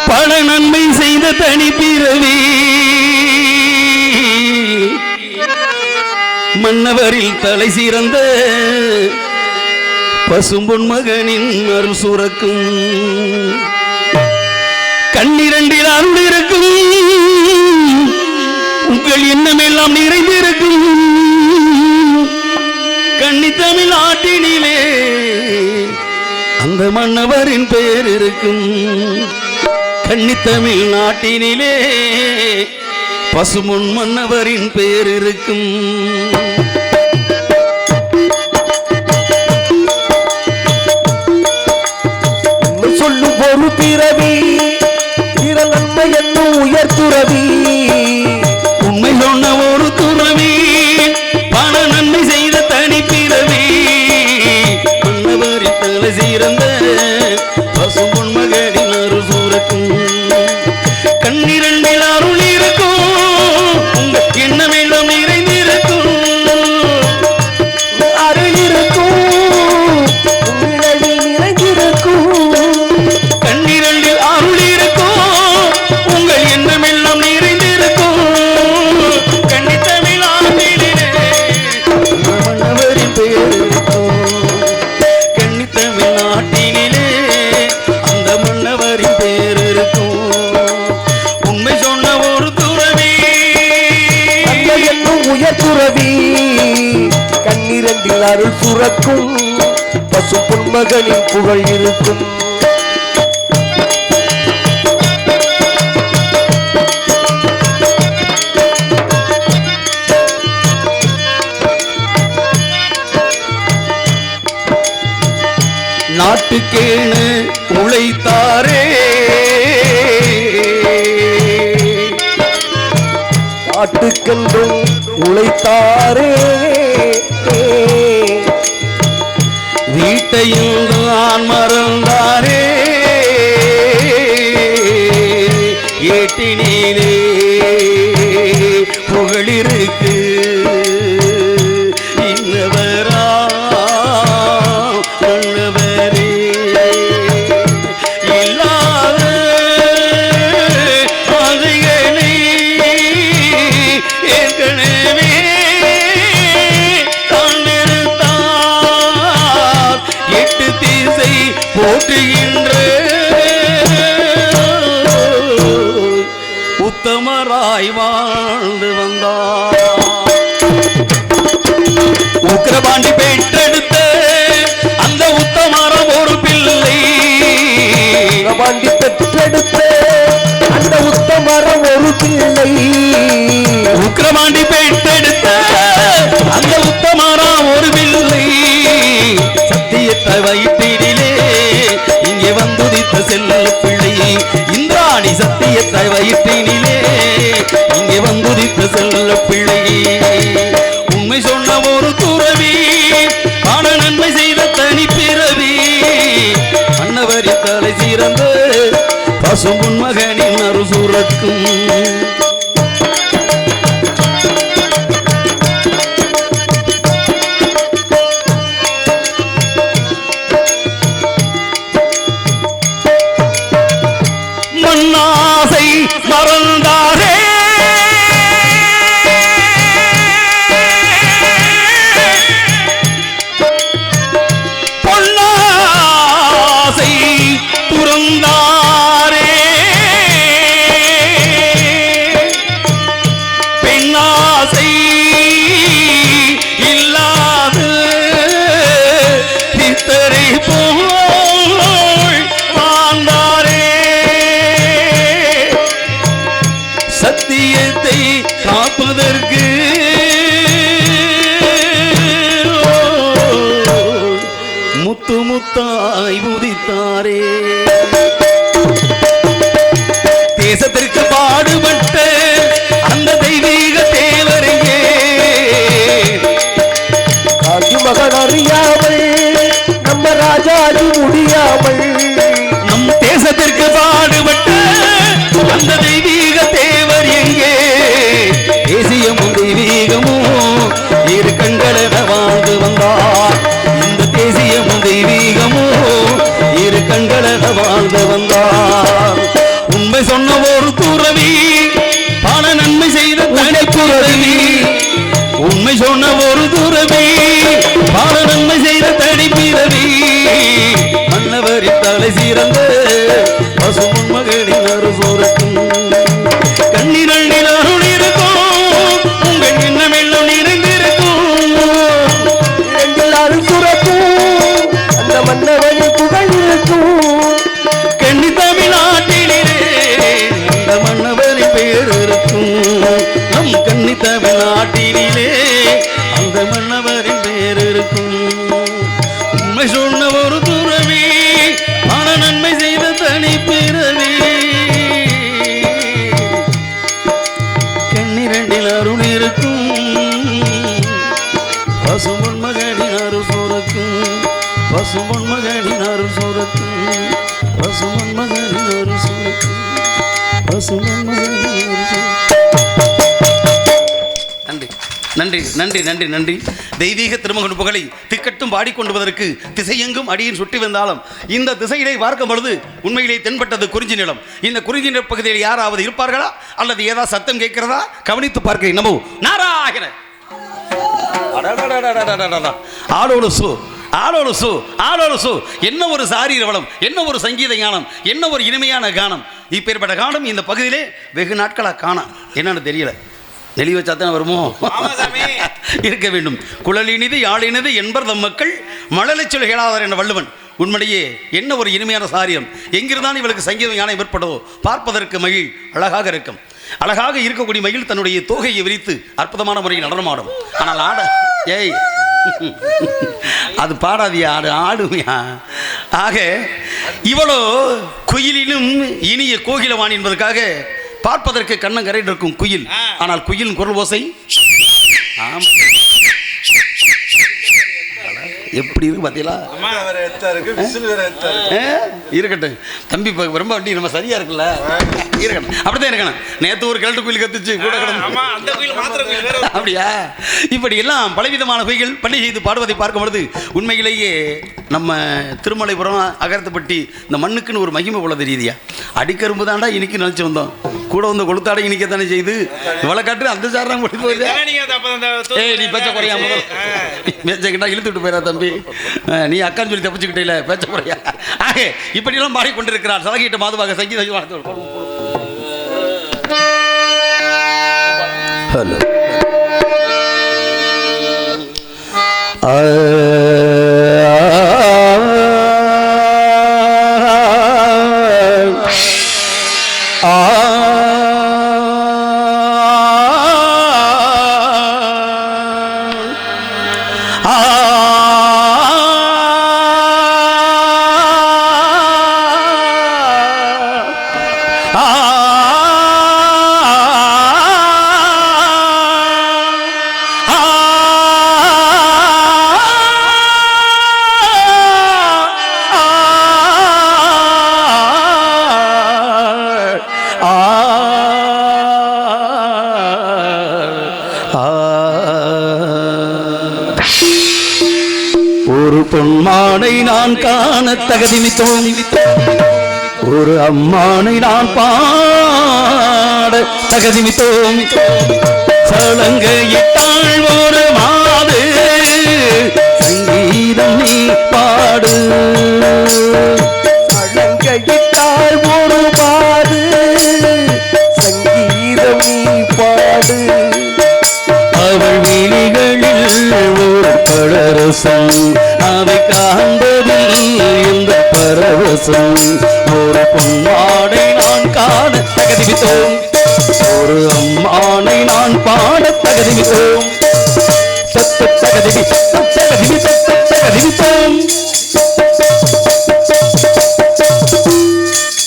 பல நன்மை செய்த தனி பிறவி மன்னவரில் தலை சிறந்த பசும்பொன் மகனின் அருள் சுரக்கும் கண்ணிரண்டில் அருள் இருக்கும் உங்கள் எண்ணமெல்லாம் நிறைந்திருக்கும் கன்னி தமிழ் நாட்டினிலே அந்த மன்னவரின் பெயர் இருக்கும் கன்னி தமிழ் நாட்டினிலே பசுமுன் மன்னவரின் பெயர் இருக்கும் சொல்லும் ஒரு பிறவி பிற நன்மை என்னும் உயர்த்துறவி உண்மை சொன்ன ஒரு துறவி பல நன்மை செய்த தனி பிறவி மன்னவரின் தலை சிறந்த பசும்பொன் மகனின் அருள் சூரக்கும் கண்ணிரண்டில் அருள் இருக்கும் உங்க எண்ணமெல்லாம் நிறைந்திருக்கும் அருள் இருக்கும் உங்களில் நிறைந்திருக்கும் கண்ணிரண்டில் அருள் இருக்கும் உங்கள் எண்ணமெல்லாம் நிறைந்திருக்கும் கன்னி தமிழ் ஆண்டிலே மன்னவரின் பெயர் இருக்கும் கன்னி தமிழ் நாட்டினிலே அந்த மன்னவரின் பெயர் இருக்கும் உண்மை சொன்ன ஒரு துறவி நன்மை என்னும் உயர்த்துறவி கண்ணிரண்டில் அருள் சுரக்கும் பசு பொன்மகனின் புகழ் இருக்கும் நாட்டுக்கேன உழைத்தாரே நாட்டுக்கென்றும் உழைத்தாரே வீட்டையும் நான் மறந்தாரே ஏட்டினிலே புகழிருக்கு இன்னவரா மன்னவரே இல்லாத ஆசைகளை ஏற்கனவே தான் நிறுத்தார் எட்டு திசை போற்றுகின்ற உத்தமராய் வாழ்ந்து வந்தார். உக்கிரபாண்டி பெற்றெடுத்த அந்த உத்தமரம் ஒரு பிள்ளை. உக்கிரபாண்டி பெற்றெடுத்த அந்த உத்தமரம் ஒரு பிள்ளை. உக்கிரபாண்டி பெற்றெடுத்த அந்த உத்தமரம் ஒரு பிள்ளை. சத்தியத்தை வயிற்றிலே இங்கே வந்துதித்த செல்ல பிள்ளை. இந்திராணி சத்தியத்தை வயிற்றினிலே இங்கே வந்துதித்த செல்ல பிள்ளை. உண்மை சொன்ன ஒரு துறவி ஆன நன்மை செய்த தனி பிறவி. அன்னவரி தலை சிறந்த பசும்பொன் மகனின் அருசுரக்கும். மண்ணாசை மறந்தாரே பொன்னாசை துறந்தாரே. பெண்ணாசை இல்லாத பித்தரை போல் வாழ்ந்தாரே. சத்தியத்தை காப்பதற்கு முத்து முத்தாய் உதித்தாரே. தேசத்திற்கு பாடுபட்ட அந்த தெய்வீக தேவரையே காஞ்சி மகன் அறியாமல் நம்ம ராஜாஜி முடியாமல். நம் தேசத்திற்கு பாடுபட்ட அந்த தெய்வீக தேவர் எங்கே? தேசியமும் தெய்வீகமும் இரு கண்களென வாழ்ந்து வந்தார். இந்த தேசியமும் தெய்வீகமும் இரு கண்களென வாழ்ந்து வந்தார். உண்மை சொன்ன ஒரு துறவி பல நன்மை செய்த தனி துறவி. உண்மை சொன்ன ஒரு துறவி பல நன்மை செய்த தனி பிறவி. மன்னவரி தலை சிறந்த பசுமன் மகனின் அருசுரக்கும். கண்ணிரண்டில் அருள் இருக்கும் உங்கள் எண்ணமெல்லாம் நிறைந்திருக்கும். இரண்டில் அருள் சுரக்கும் அந்த மன்னவனின் புகழ் இருக்கும். கண்ணி தமிழ்நாட்டிலே அந்த மன்னவரின் பேர் இருக்கும். நம் கண்ணி தமிழ்நாட்டிலே அந்த மன்னவரின் பேர் இருக்கும். உண்மை சொன்ன ஒரு துறவி பல நன்மை செய்த தனி பிறவி. கண்ணிரண்டில் அருள் இருக்கும் பசும்பொன் மகனின் அருள் சுரக்கும். பசும்பொன் மகனின் அருள் சுரக்கும். பசும்பொன் மகனின் அருள் சுரக்கும். பசும்பொன் மகனின் அருள் சுரக்கும். நன்றி நன்றி நன்றி நன்றி நன்றி. தெய்வீக திருமகன் புகழை திக்கட்டும் பாடிக்கொண்டுவதற்கு திசையெங்கும் அடியின் சுட்டி வந்தாலும் இந்த திசையிலே பார்க்கும் பொழுது உண்மையிலே தென்பட்டது குறிஞ்சி நிலம். இந்த குறிஞ்சி நில பகுதியில் யாராவது இருப்பார்களா அல்லது ஏதாவது சத்தம் கேட்கிறதா கவனித்து பார்க்கிறேன். நமோ நாராயண. ஆளோடு சு ஆளோடு சு ஆளோடு சு. என்ன ஒரு சாரீர வளம், என்ன ஒரு சங்கீத ஞானம், என்ன ஒரு இனிமையான கானம். இப்பேற்பட்ட கானம் இந்த பகுதியிலே வெகு நாட்களாக காணாம். என்னன்னு தெரியல. நெளி வச்சா தான் வருமோ? இருக்க வேண்டும். குழலினிது யாழினிது என்பர் தம் மக்கள் மழலை சொல் கேளாதார் என்ற வள்ளுவன். உண்மையிலேயே என்ன ஒரு இனிமையான சாரியம். எங்கிருந்தான் இவளுக்கு சங்கீதம் ஞானம் ஏற்பட்டதோ பார்ப்பதற்கு மகிழ் அழகாக இருக்கும். அழகாக இருக்கக்கூடிய மகிழ் தன்னுடைய தோகையை விரித்து அற்புதமான முறையில் நடனமாடும். ஆனால் ஆட ஏய் அது பாடாதியா, ஆடு ஆடுமையா. ஆக இவளோ குயிலிலும் இனிய கோகிலவாணி என்பதற்காக பார்ப்பதற்கு கண்ணங்கரையில் இருக்கும் குயில். ஆனால் குயிலின் குரல் ஓசை எப்படி இருக்கு பார்த்தீங்களா? இருக்கட்டும் தம்பி, ரொம்ப வண்டி நம்ம சரியா இருக்குல்ல, இருக்கட்டும் அப்படித்தான் இருக்கணும். நேற்று ஒரு கிழட்டு கோயில் கத்துச்சு கூட அப்படியா? இப்படி எல்லாம் பலவிதமான கோயில்கள் பள்ளி செய்து பாடுவதை பார்க்கும் பொழுது உண்மையிலேயே நம்ம திருமலைபுரம் அகரத்துப்பட்டி இந்த மண்ணுக்குன்னு ஒரு மகிமை உள்ளது. ரீதியா அடிக்கரும்பு தாண்டா இன்னைக்கு நினைச்சு வந்தோம். கூட வந்து கொளுத்தாடை இனிக்கத்தானே செய்து இவ்வளோ காட்டு அந்த சார் தான் கொண்டு போயிடுது. நீ பச்சை குறையாம பேச்சக்கிட்டா இழுத்துட்டு போயிடா தம்பி. நீ அக்கான்னு சொல்லி தப்பிச்சுக்கிட்டே பேச்ச போறியா? ஆகே இப்படியெல்லாம் பாடிக்கொண்டிருக்கிறார் சலகிட்ட மாதுவாக சங்கீத. ஹலோ ஒரு பொன்மானை நான் காண தகுதிமித்தோம், ஒரு அம்மானை நான் பாட தகுதிமித்தோம். சலங்கையிட்டாள் ஒரு மாது சங்கீதம் நீ பாடு. சலங்கையிட்டாள் ஒரு மாது சங்கீதம் நீ பாடு. அவள் விழிகளில் ஒரு பழரசம், அதை காண்பதில் இந்த பரவசம். ஒரு பொன்மானை நான் காண தகுதிமித்தோம், ஒரு அம்மானை நான் பாட தகுதிமித்தோம். தகுதிமித்தோம்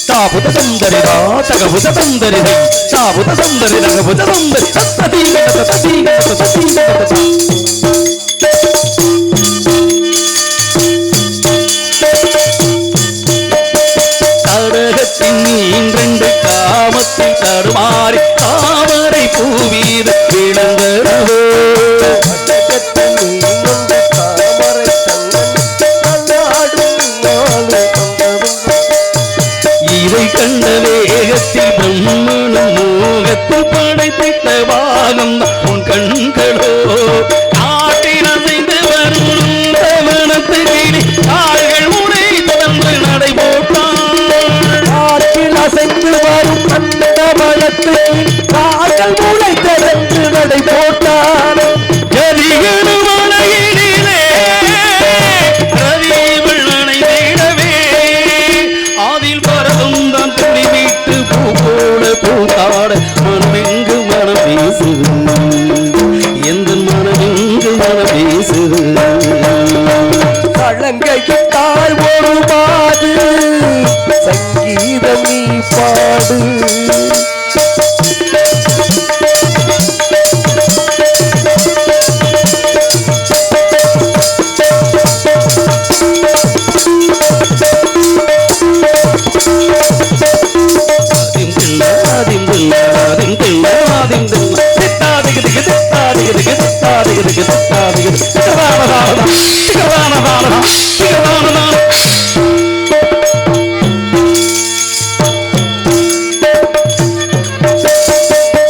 தாபுத சுந்தரிதா தகபுத சுந்தரிதை தாபுத சுந்தரி தகபுத சுந்தரி தத்ததி தத்ததி தத்ததி தத்ததி. கடகத்தின் நீன்றெண்டு காமத்தில் தருமாறி தாமரை பூவீத இளந்தரவோ. இதை கண்ட வேகத்தில் பிரம்மனும் மோகத்தில் படைத்திட்ட பாகம் உன் கண்களோ. காட்டில் அசைந்து வரும் தவனத்திலே கால்கள் உடை தொடர்ந்து நடை போட்டான். காற்றில் அசைந்து வரும் அந்த வளத்தில் கால்கள் உடை தொடர்ந்து நடை போட்டான். ஜதிகளும் மலையிலே ரவி வெள்ளனை தேடவே அதில் பரதும் தான் துணி வீட்டு பூ போட பூத்தாட மனமெங்கு மனம் பேசுது, எந்த மனமெங்கு மனம் பேசுது. சலங்கையிட்டாள் ஒரு மாது சங்கீதம் நீ பாடு.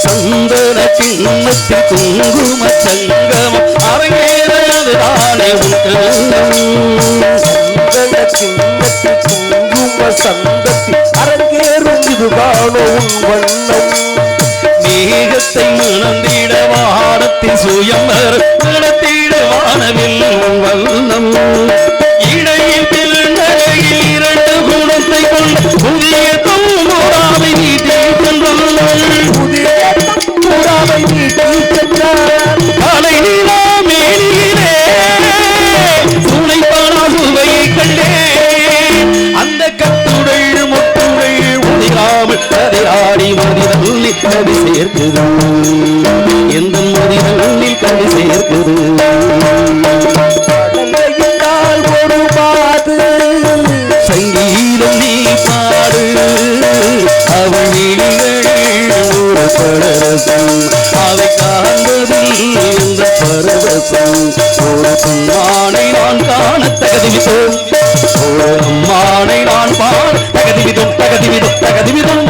சந்தன கிண்ணத்தில் குங்கும சங்கமம் அரங்கேறது தானே சந்தன சின்னத்தில் குங்கும சந்தத்தில் அரங்கேறும் இதுதானோ உன் வண்ணம். மேகத்தை மணந்திட வானத்தில் சுயம்பர நடத்திட வானவில் வண்ணம். இடையில் பிறந்தகையில் இரண்டு குணத்தை கொண்ட புதிய தூராவை நீட்டி சென்றாள். புதிய தூராவை நீட்டி சென்றார். காலை நீலா மேனியிலே துணைப்பானா சுவையை கண்டே. அந்த கட்டுடல் முட்டுடல் உதிராமல் கதையாடி மதிதள்ளி கவி சேர்க்குது, எந்த மதிதள்ளில் கவி சேர்க்குது. சலங்கையிட்டாள் ஒரு மாது சங்கீதம் நீ பாடு. அவள் விழிகளில் ஒரு பரவசம், அதை காண்பதில் இந்த பரவசம். ஒரு பொன்மானை நான் காண தகுதிமித்தோம், ஒரு அம்மானை நான் பாட தகுதிமிதோம் தகுதிமிதோம் தகுதிமிதோம்.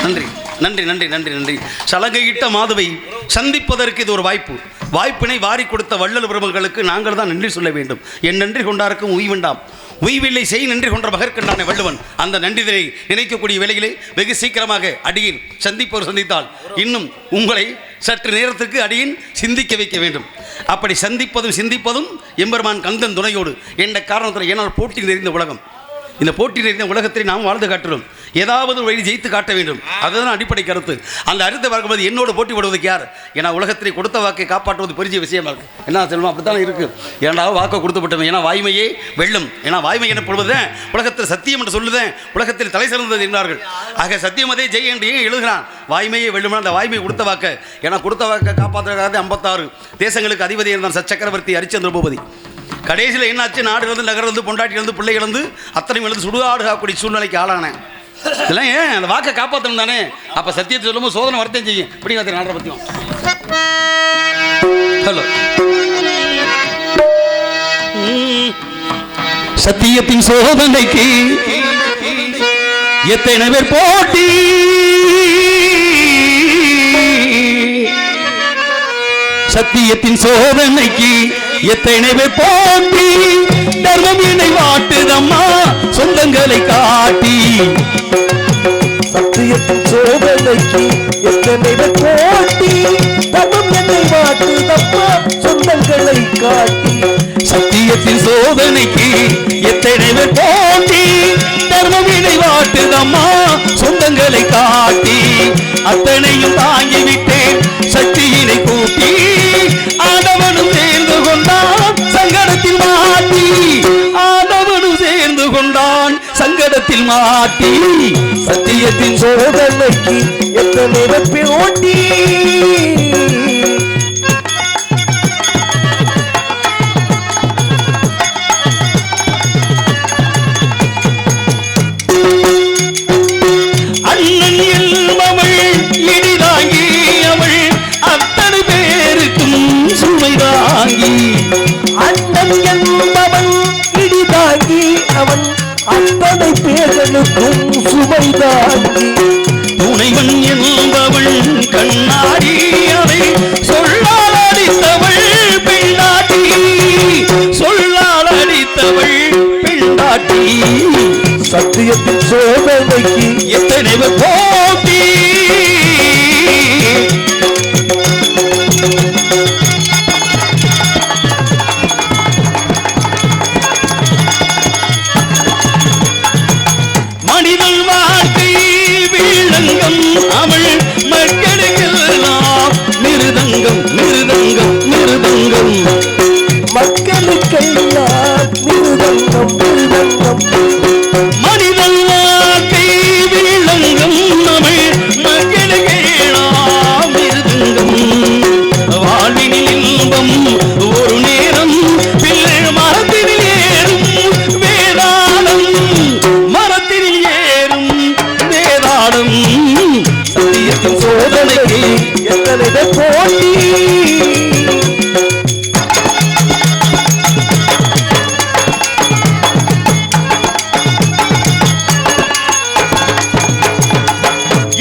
நன்றி நன்றி. நன்றி நன்றி நன்றி நன்றி. சலங்கையிட்ட மாதவை சந்திப்பதற்கு இது ஒரு வாய்ப்பு. வாய்ப்பினை வாரி கொடுத்த வள்ளல் பெருமக்களுக்கு நாங்கள் தான் நன்றி சொல்ல வேண்டும். என் நன்றி கொண்டாருக்கும் உய்வெண்டாம், உய்வில்லை செய் நன்றி கொன்ற மகற்கண்டான வள்ளுவன். அந்த நன்றிதனை நினைக்கக்கூடிய வேளையிலே வெகு சீக்கிரமாக அடியின் சந்திப்பவர் சந்தித்தால் இன்னும் உங்களை சற்று நேரத்துக்கு அடியின் சிந்திக்க வைக்க வேண்டும். அப்படி சந்திப்பதும் சிந்திப்பதும் எம்பெருமான் கந்தன் துணையோடு என்ற காரணத்தில். ஏனால் போட்டி நிறைந்த உலகம், இந்த போட்டி நிறைந்த உலகத்தை நாம் வாழ்ந்து காட்டுறோம். ஏதாவது வழி ஜெயித்து காட்ட வேண்டும், அதுதான் அடிப்படை கருத்து. அந்த அறுத்தை பார்க்கும்போது என்னோட போட்டி போடுவதற்கு யார்? ஏன்னா உலகத்தை கொடுத்த வாக்கை காப்பாற்றுவது பெரிய விஷயமா இருக்கு. என்ன செல்வம் அப்படித்தான் இருக்கு. ஏன்டாவது வாக்கை கொடுத்துப்பட்டோம். ஏன்னா வாய்மையே வெல்லும். ஏன்னா வாய்மை எனப்படுவதுதான் உலகத்தில் சத்தியம் என்று சொல்லுதேன், உலகத்தில் தலை சிறந்தது என்றார்கள். ஆக சத்தியமதே ஜெய் என்று ஏன் எழுதுகிறான்? வாய்மையே வெல்லும். அந்த வாய்மையை கொடுத்த வாக்கை, ஏன்னா கொடுத்த வாக்கை காப்பாற்றுறதுக்காக 56 தேசங்களுக்கு அதிபதி இருந்தான் சக்கரவர்த்தி ஹரிச்சந்திர பூபதி. கடைசியில் என்னாச்சு? நாடு இருந்து, நகரம் இருந்து, பொண்டாட்டி இருந்து, பிள்ளைகள் இருந்து, அத்தனை இருந்து சுடுகாடு காக்கக்கூடிய சூழ்நிலைக்கு ஆளானேன். இதெல்லாம் ஏன்? அந்த வாக்கை காப்பாற்றணும் தானே. அப்போ சத்தியத்தை சொல்லும்போது சோதனை வரத்தையும் செய்யும். இப்படி பார்த்து நாடரை பற்றியும் ஹலோ சத்தியத்தின் சோதனைக்கு எத்தனை பேர் போட்டி, சத்தியத்தின் சோதனைக்கு எத்தனை பேர் போட்டி, தர்மம் என்னை வாட்டுதம்மா சொந்தங்களை காட்டி. சத்தியத்தின் சோதனைக்கு எத்தனை பேர் போட்டி, தர்மம் என்னை வாட்டுதம்மா சொந்தங்களை காட்டி. சத்தியத்தின் சோதனைக்கு எத்தனை பேர் போட்டி, தர்மம் என்னை வாட்டுதம்மா சொந்தங்களை காட்டி. அத்தனையும் தாங்கிவிட்டேன் சக்தியினை கூட்டி, ஆண்டவனும் சேர்ந்து கொண்டான் சங்கடத்தில் மாட்டி, ஆண்டவனும் சேர்ந்து கொண்டான் சங்கடத்தில் மாட்டி. சத்தியத்தின் சோதனைக்கு எத்தனை வெப்பி ஓட்டி. அண்ணன் என்பவள் இடிதாங்கி அவள் அத்தனை பேருக்கும் சுமைதாங்கி. அண்ணன் என்பவன் இடிதாங்கி அவன் அத்தனை பேர்களுக்கும் சுமைதாங்கி. துணைவன் என்பவள் கண்ணாடி அதை சொல்லால் அடித்தவள் பெண்ணாட்டி, சொல்லால் அடித்தவள் பெண்ணாட்டி. சத்தியத்தின் சோதனைக்கு எத்தனை போட்டி, மனிதன் வாழ்க்கை வீழங்கம் அவள் மக்களுக்கெல்லாம் மிருதங்கம் மிருதங்கம் மிருதங்கம். மக்களுக்கெல்லாம் மிருதங்கம் மிருதங்கம். மனிதன் வாழ்க்கை வீழங்கம் அவள் மக்களுக்கெல்லாம் மிருதங்கம். வாழ்வினில் இன்பம் ஒரு நேரம் பிள்ளை மரத்தினில் ஏறும் வேதாளம், மரத்தினில் ஏறும் வேதாளம். சத்தியத்தின் சோதனைக்கு எத்தனை போட்டி.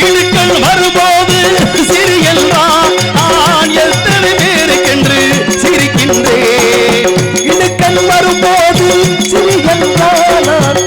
இழுக்கள் வரும்போது சிறியல்தான் நான் எத்தனை பேருக்கென்று சிரிக்கின்றேன். இழுக்கள் வரும்போது சிறியல்தான் நான்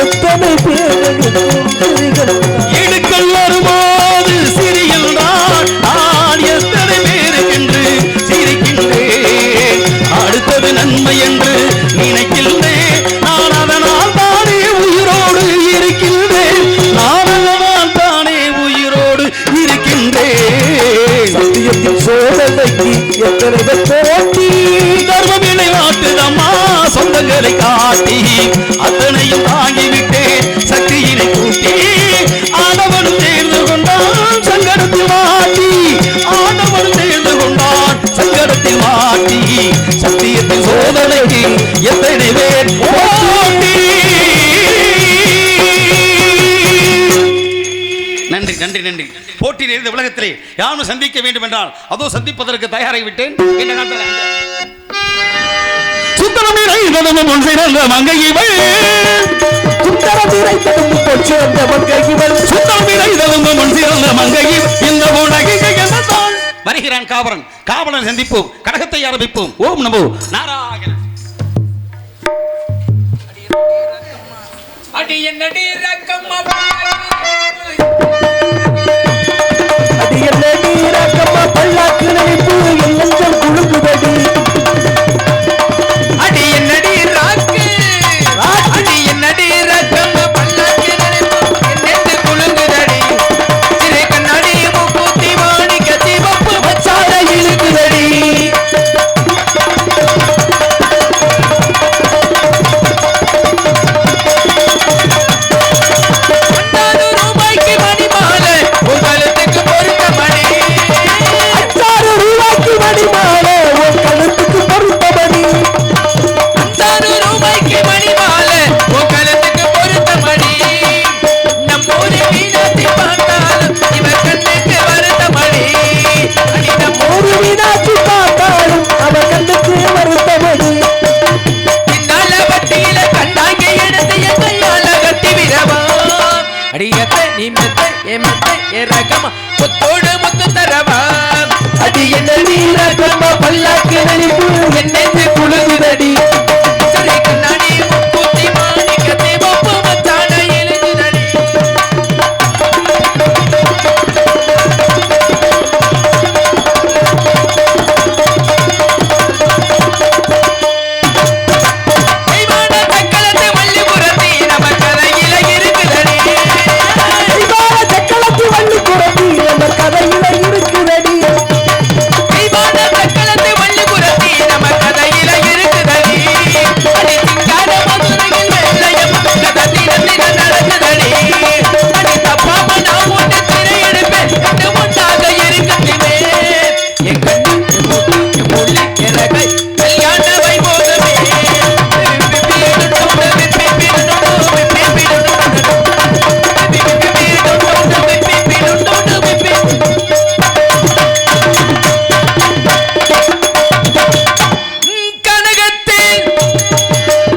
எத்தனை பேருக்கும் சிரிக்கின்றேன். இழுக்கள் வரும்போது சிறியல்தான் நான் எத்தனை பேருக்கென்று சிரிக்கின்றேன். அடுத்தது நன்மை என்று நினைக்கின்றேன் நான், அதனால் தானே உயிரோடு இருக்கின்றேன். நான் அதனால் தானே உயிரோடு இருக்கின்றேன். சத்தியத்தின் சோதனைக்கு எத்தனை போட்டி, தர்மம் என்னை வாட்டுதம்மா சொந்தங்களை காட்டி. அத்தனையும் தாங்கிவிட்டேன் சக்தியினை கூட்டி, ஆண்டவனும் சேர்ந்து கொண்டான் சங்கடத்தில் மாட்டி, ஆண்டவனும் சேர்ந்து கொண்டான் சங்கடத்தில் மாட்டி. சத்தியத்தின் சோதனைக்கு எத்தனை பேர் போட்டி. நன்றி நன்றி நன்றி. போட்டி நிறைந்த உலகத்திலே யாரும் சந்திக்க வேண்டும் என்றால் அதோ சந்திப்பதற்கு தயாராகி விட்டேன். சுந்தரம் இறைந்ததும் ஒன்றிருந்த மங்கை இவள், சுந்தரம் இறைந்ததும் சேர்ந்த மங்கை இவள் சுத்தமிழை தழும்ப முன் சிறந்த மங்கை இந்த உலகில் வருகிறான் காவலன். காவலன் சந்திப்போம், கடகத்தை ஆரம்பிப்போம். ஓம் நமோ நாராயண. அடி என்னடி ரக்கம்மா அது என்ன நீரக்கம்மா பல்லாக்கு நினைப்பு என் நெஞ்சம் குழுங்குதடி. அடி என்னடி ராக்கு அடி என்னடி ரக்கம்மா பல்லாக்கு நினைப்பு என் நெஞ்சு குலுங்குதடி. சிறை கண்ணாடி முக்கூத்தி மாணிக்க சிவப்பு மச்சான இழுக்குதடி. ரூபாய்க்கு மணி மாலை உங்களுக்கு பொருத்த மணி. 5,000 ரூபாய்க்கு மணி மாலை உன் கழுத்துக்கு பொருத்தமணி. 5,000 ரூபாய்க்கு மணி மாலை உங்களுக்கு பொருத்த மணி. நம்மூரி மீனாட்சி பார்த்தாலும் இவர் கண்ணுக்கு வருத்த மணி. அடி நம்ம ஒரு மீனாட்சி பார்த்தாலும் அவ கண்ணுக்கு வருத்தமணி. பின்னால வட்டியில கண்டாங்க எடுத்து என் கையால கட்டி விடவா. அடியத்த நீ மெத்த ஏ ரகமா முத்தோடு முத்து தரவா. அது என்ன நீரக்கம்மா பல்லாக்கு நினைப்பு என் நெஞ்சு குழுங்குதடி. சரி கண்ணாடி முக்கூத்தி மாணிக்க சிவப்பு மச்சான எழுதுதடி. தெய்வான தக்களத்து வள்ளிபுரத்தி நம்ம கரையில இருக்குதடி. தெய்வான சக்களத்து வள்ளி குறத்தி நம்ம கதையில இருக்குதடி. தெய்வான தக்களத்து வள்ளிபுரத்தி நம்ம கரையில இருக்குதடி. அடி சிங்கார மதுரையில் வெள்ளையம் கதை தின நடக்குதடி. அடி தப்பாம நான் ஒன்று திரை எடுப்பேன் என்று ஒன்றாக இருக்குதுமே. என் கண்ணு என் மூக்கு என் முள்ளி என் ரகை கல்யாண வைபோகமே. கனகத்தில்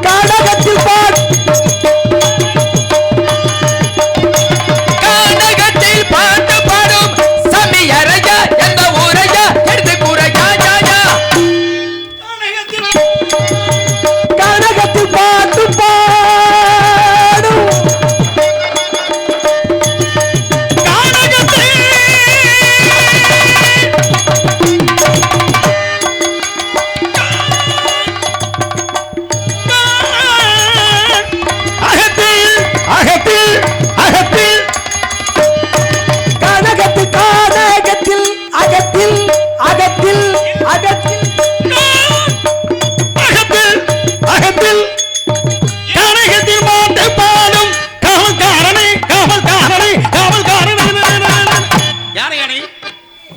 காடகத்தில் பாட் கனகத்தில் பாட்டு பாடும் சாமி அரையா எந்த ஊரையா எடுத்து கூரையா ஜாயா. காடகத்தில் பாட்டு பாடும் கானகத்தில் கானகத்தில் அகத்தில் அகத்தில் அகத்தில்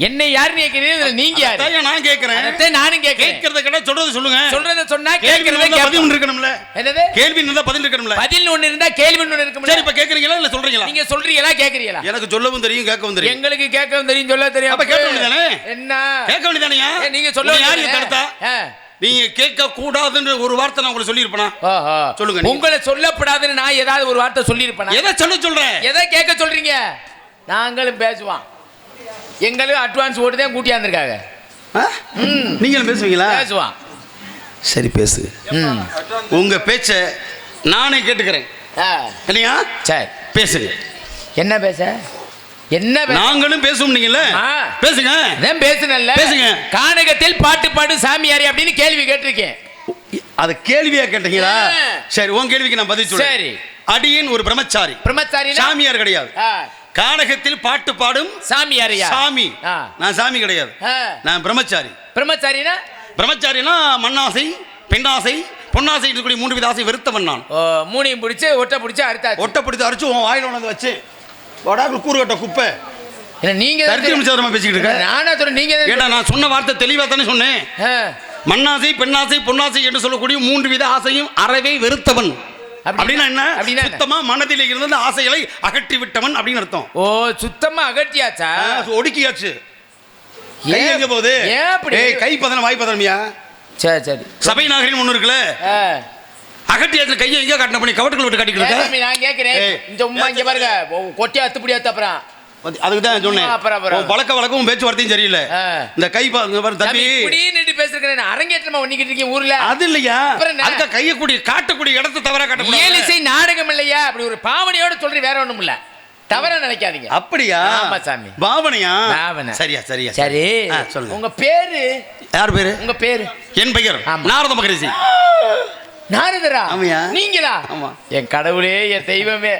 என்னை யாருன்னு கேக்குறீங்க நீங்க யாரு? அதையா நான் கேட்கிறேன். அதைத்தான் நானும் கேட்கிறேன். கேட்கறத கேட்டா சொல்றது சொல்லுங்க. சொல்றத சொன்னா கேள்வி கேட்கறத இருந்தா பதில் கேட்கணும். இருக்கணும்ல. என்னது? கேள்வி இருந்தா பதில் இருக்கணும்ல. பதில் ஒண்ணு இருந்தா கேள்வி ஒண்ணு இருக்கும்ல. சரி இப்ப கேக்குறீங்களா இல்ல சொல்றீங்களா? நீங்க சொல்றீங்களா கேக்குறீங்களா? எனக்கு சொல்லவும் தெரியும் கேட்கவும் தெரியும். எங்களுக்கு கேட்கவும் தெரியும் சொல்ல தெரியும். அப்ப கேட்க வேண்டியதானே? என்ன கேட்க வேண்டியதானயா? நீங்க சொல்ல யார் தடுத்தா? நீங்க கேட்க கூடாதுன்ற ஒரு வார்த்தை நான் உங்களுக்கு சொல்லி இருப்பேனா? சொல்லுங்க. உங்களை சொல்லப்படாதுன்னு நான் ஏதாவது ஒரு வார்த்தை சொல்லி இருப்பேனா? எதை சொல்றேன்? எதை கேட்க சொல்றீங்க? நாங்களும் பேசுவோம். எங்களுக்கு அட்வான்ஸ் ஓட்டு தான் கூட்டியாந்துருக்காங்க. நீங்களும் பேசுவீங்களா? பேசுவான். சரி பேசு. உங்க பேச்ச நானே கேட்டுக்கிறேன். இல்லையா? சரி பேசுங்க. என்ன பேச? என்ன நாங்களும் பேசுவோம். நீங்கல்ல பேசுங்க. அதான் பேசுனல்ல. பேசுங்க. கானகத்தில் பாட்டு பாடு சாமியாரி அப்படின்னு கேள்வி கேட்டிருக்கேன். அது கேள்வியா கேட்டீங்களா? சரி உன் கேள்விக்கு நான் பதில் சொல்றேன். சரி. அடியேன் ஒரு பிரம்மச்சாரி. பிரம்மச்சாரி சாமியார் கிடையாது. கானகத்தில் பாட்டு பாடும் சாமியாரியா? சாமி. நான் சாமி கிடையாது. நான் பிரம்மச்சாரி. பிரம்மச்சாரினா? பிரம்மச்சாரினா மண்ணாசை, பெண்ணாசை, பொன்னாசை இருக்கக்கூடிய 3 வித ஆசை வெறுத்தவன் நான். மூணையும் பிடிச்சு ஒட்டை பிடிச்சு அறுத்தாச்சு. ஒட்டை பிடிச்சு அரைச்சு உன் வாயில வந்து வச்சு வடாக்கு கூறுகட்ட குப்பை. நீங்க பேசிக்கிட்டு இருக்க. நானா சொல்றேன். நீங்க ஏண்டா நான் சொன்ன வார்த்தை தெளிவா தானே சொன்னேன். மண்ணாசை, பெண்ணாசை, பொன்னாசை என்று சொல்லக்கூடிய 3 வித ஆசையும் அறவே வெறுத்தவன். அப்படின்னா என்ன? சுத்தமா மனதில் இருந்த ஆசைகளை அகற்றி விட்டவன் அப்படின்னு அர்த்தம். ஓ சுத்தமா அகற்றியாச்சா? ஒடுக்கியாச்சு. கை எங்க போகுது? கை பதனம் வாய் பதனமியா? சரி சரி. சபை நாகரிகம் ஒண்ணு இருக்குல்ல, அகற்றி காட்டியாச்சு கையை எங்க காட்டின பண்ணி கவட்டுக்குள்ள விட்டு காட்டிக்கிட்டு சாமி நான் கேக்குறேன் இந்த உம்மா இங்க பாருங்க கொட்டியா அத்துப்படி அப்புறம் அதுக்கு தான் சொன்னேன் பழக்க வழக்கம் பேச்சுவார்த்தையும் சரியில்லை இந்த கை தம்பி இப்படி நின்று பேசுறேன் அரங்கேற்றமா பண்ணிக்கிட்டு இருக்கீங்க ஊர்ல அது இல்லையா அந்த கைய கூடி காட்டக்கூடிய இடத்தை தவறா காட்டக்கூடாது ஏலிசை நாடகம் இல்லையா அப்படி ஒரு பாவனையோட சொல்றீ வேற ஒண்ணும் இல்ல தவறா நினைக்காதீங்க அப்படியா ஆமா சாமி பாவனையா பாவனை சரியா சரியா சரி சொல்லுங்க உங்க பேரு யார் பேரு உங்க பேரு என் பெயர் நாரத மகரிஷி நாரதரா நீங்களா என் கடவுளே என் தெய்வமே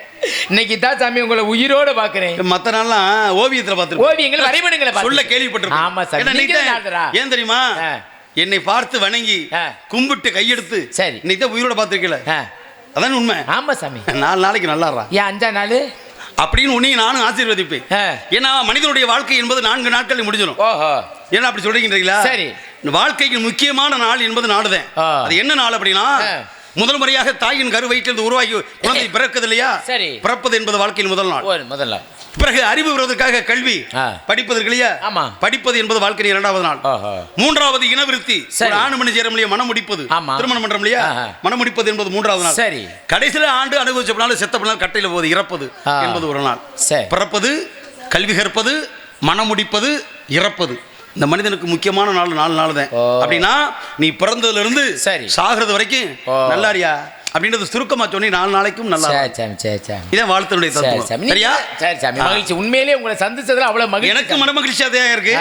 இன்னைக்கு தான் சாமி உங்களை உயிரோட பாக்குறேன் மத்த நாள்லாம் ஓவியத்துல பாத்துருக்கேன் ஓவியங்கள் வரைபடங்களை சொல்ல கேள்விப்பட்டிருக்கேன் ஆமா சார் ஏன் தெரியுமா என்னை பார்த்து வணங்கி கும்பிட்டு கையெடுத்து சரி இன்னைக்கு தான் உயிரோட பாத்துருக்கல அதான் உண்மை ஆமா சாமி 4 நாளைக்கு நல்லா ஏன் 5 நாள் அப்படின்னு உன்னையும் நானும் ஆசீர்வதிப்பேன் ஏன்னா மனிதனுடைய வாழ்க்கை என்பது 4 நாட்கள் முடிஞ்சிடும் ஏன்னா அப்படி சொல்றீங்களா சரி வாழ்க்கைக்கு முக்கியமான நாள் என்பது நாளுதான் அது என்ன நாள் அப்படின்னா முதல் முறையாக தாயின் கருவயிற்றிலிருந்து உருவாகி குழந்தை பிறக்குது இல்லையா சரி பிறப்பது என்பது வாழ்க்கையில் முதல் நாள் பிறகு அறிவு வருவதற்காக கல்வி படிப்பதற்கு இல்லையா படிப்பது என்பது வாழ்க்கையின் 2வது நாள் 3வது இனவிருத்தி ஆணு மணி சேர முடியும் மனம் முடிப்பது திருமணம் பண்றோம் இல்லையா மனம் முடிப்பது என்பது 3வது நாள் சரி கடைசியில ஆண்டு அனுபவிச்ச பின்னாலும் செத்த பின்னால் கட்டையில போது இறப்பது என்பது ஒரு நாள் பிறப்பது கல்வி கற்பது மனம் முடிப்பது இறப்பது இந்த மனிதனுக்கு முக்கியமான நாள் 4 நாள் தான் அப்படின்னா நீ பிறந்ததுல இருந்து சாகிறது வரைக்கும் நல்லாரியா அப்படின்றது சுருக்கமா சொன்னி 4 நாளைக்கும் நல்லா இதான் வாழ்த்துடைய தத்துவம் சரியா சரி சாமி மகிழ்ச்சி உண்மையிலேயே உங்களை சந்திச்சதுல அவ்வளவு மகிழ்ச்சி எனக்கு மன மகிழ்ச்சியா இருக்கு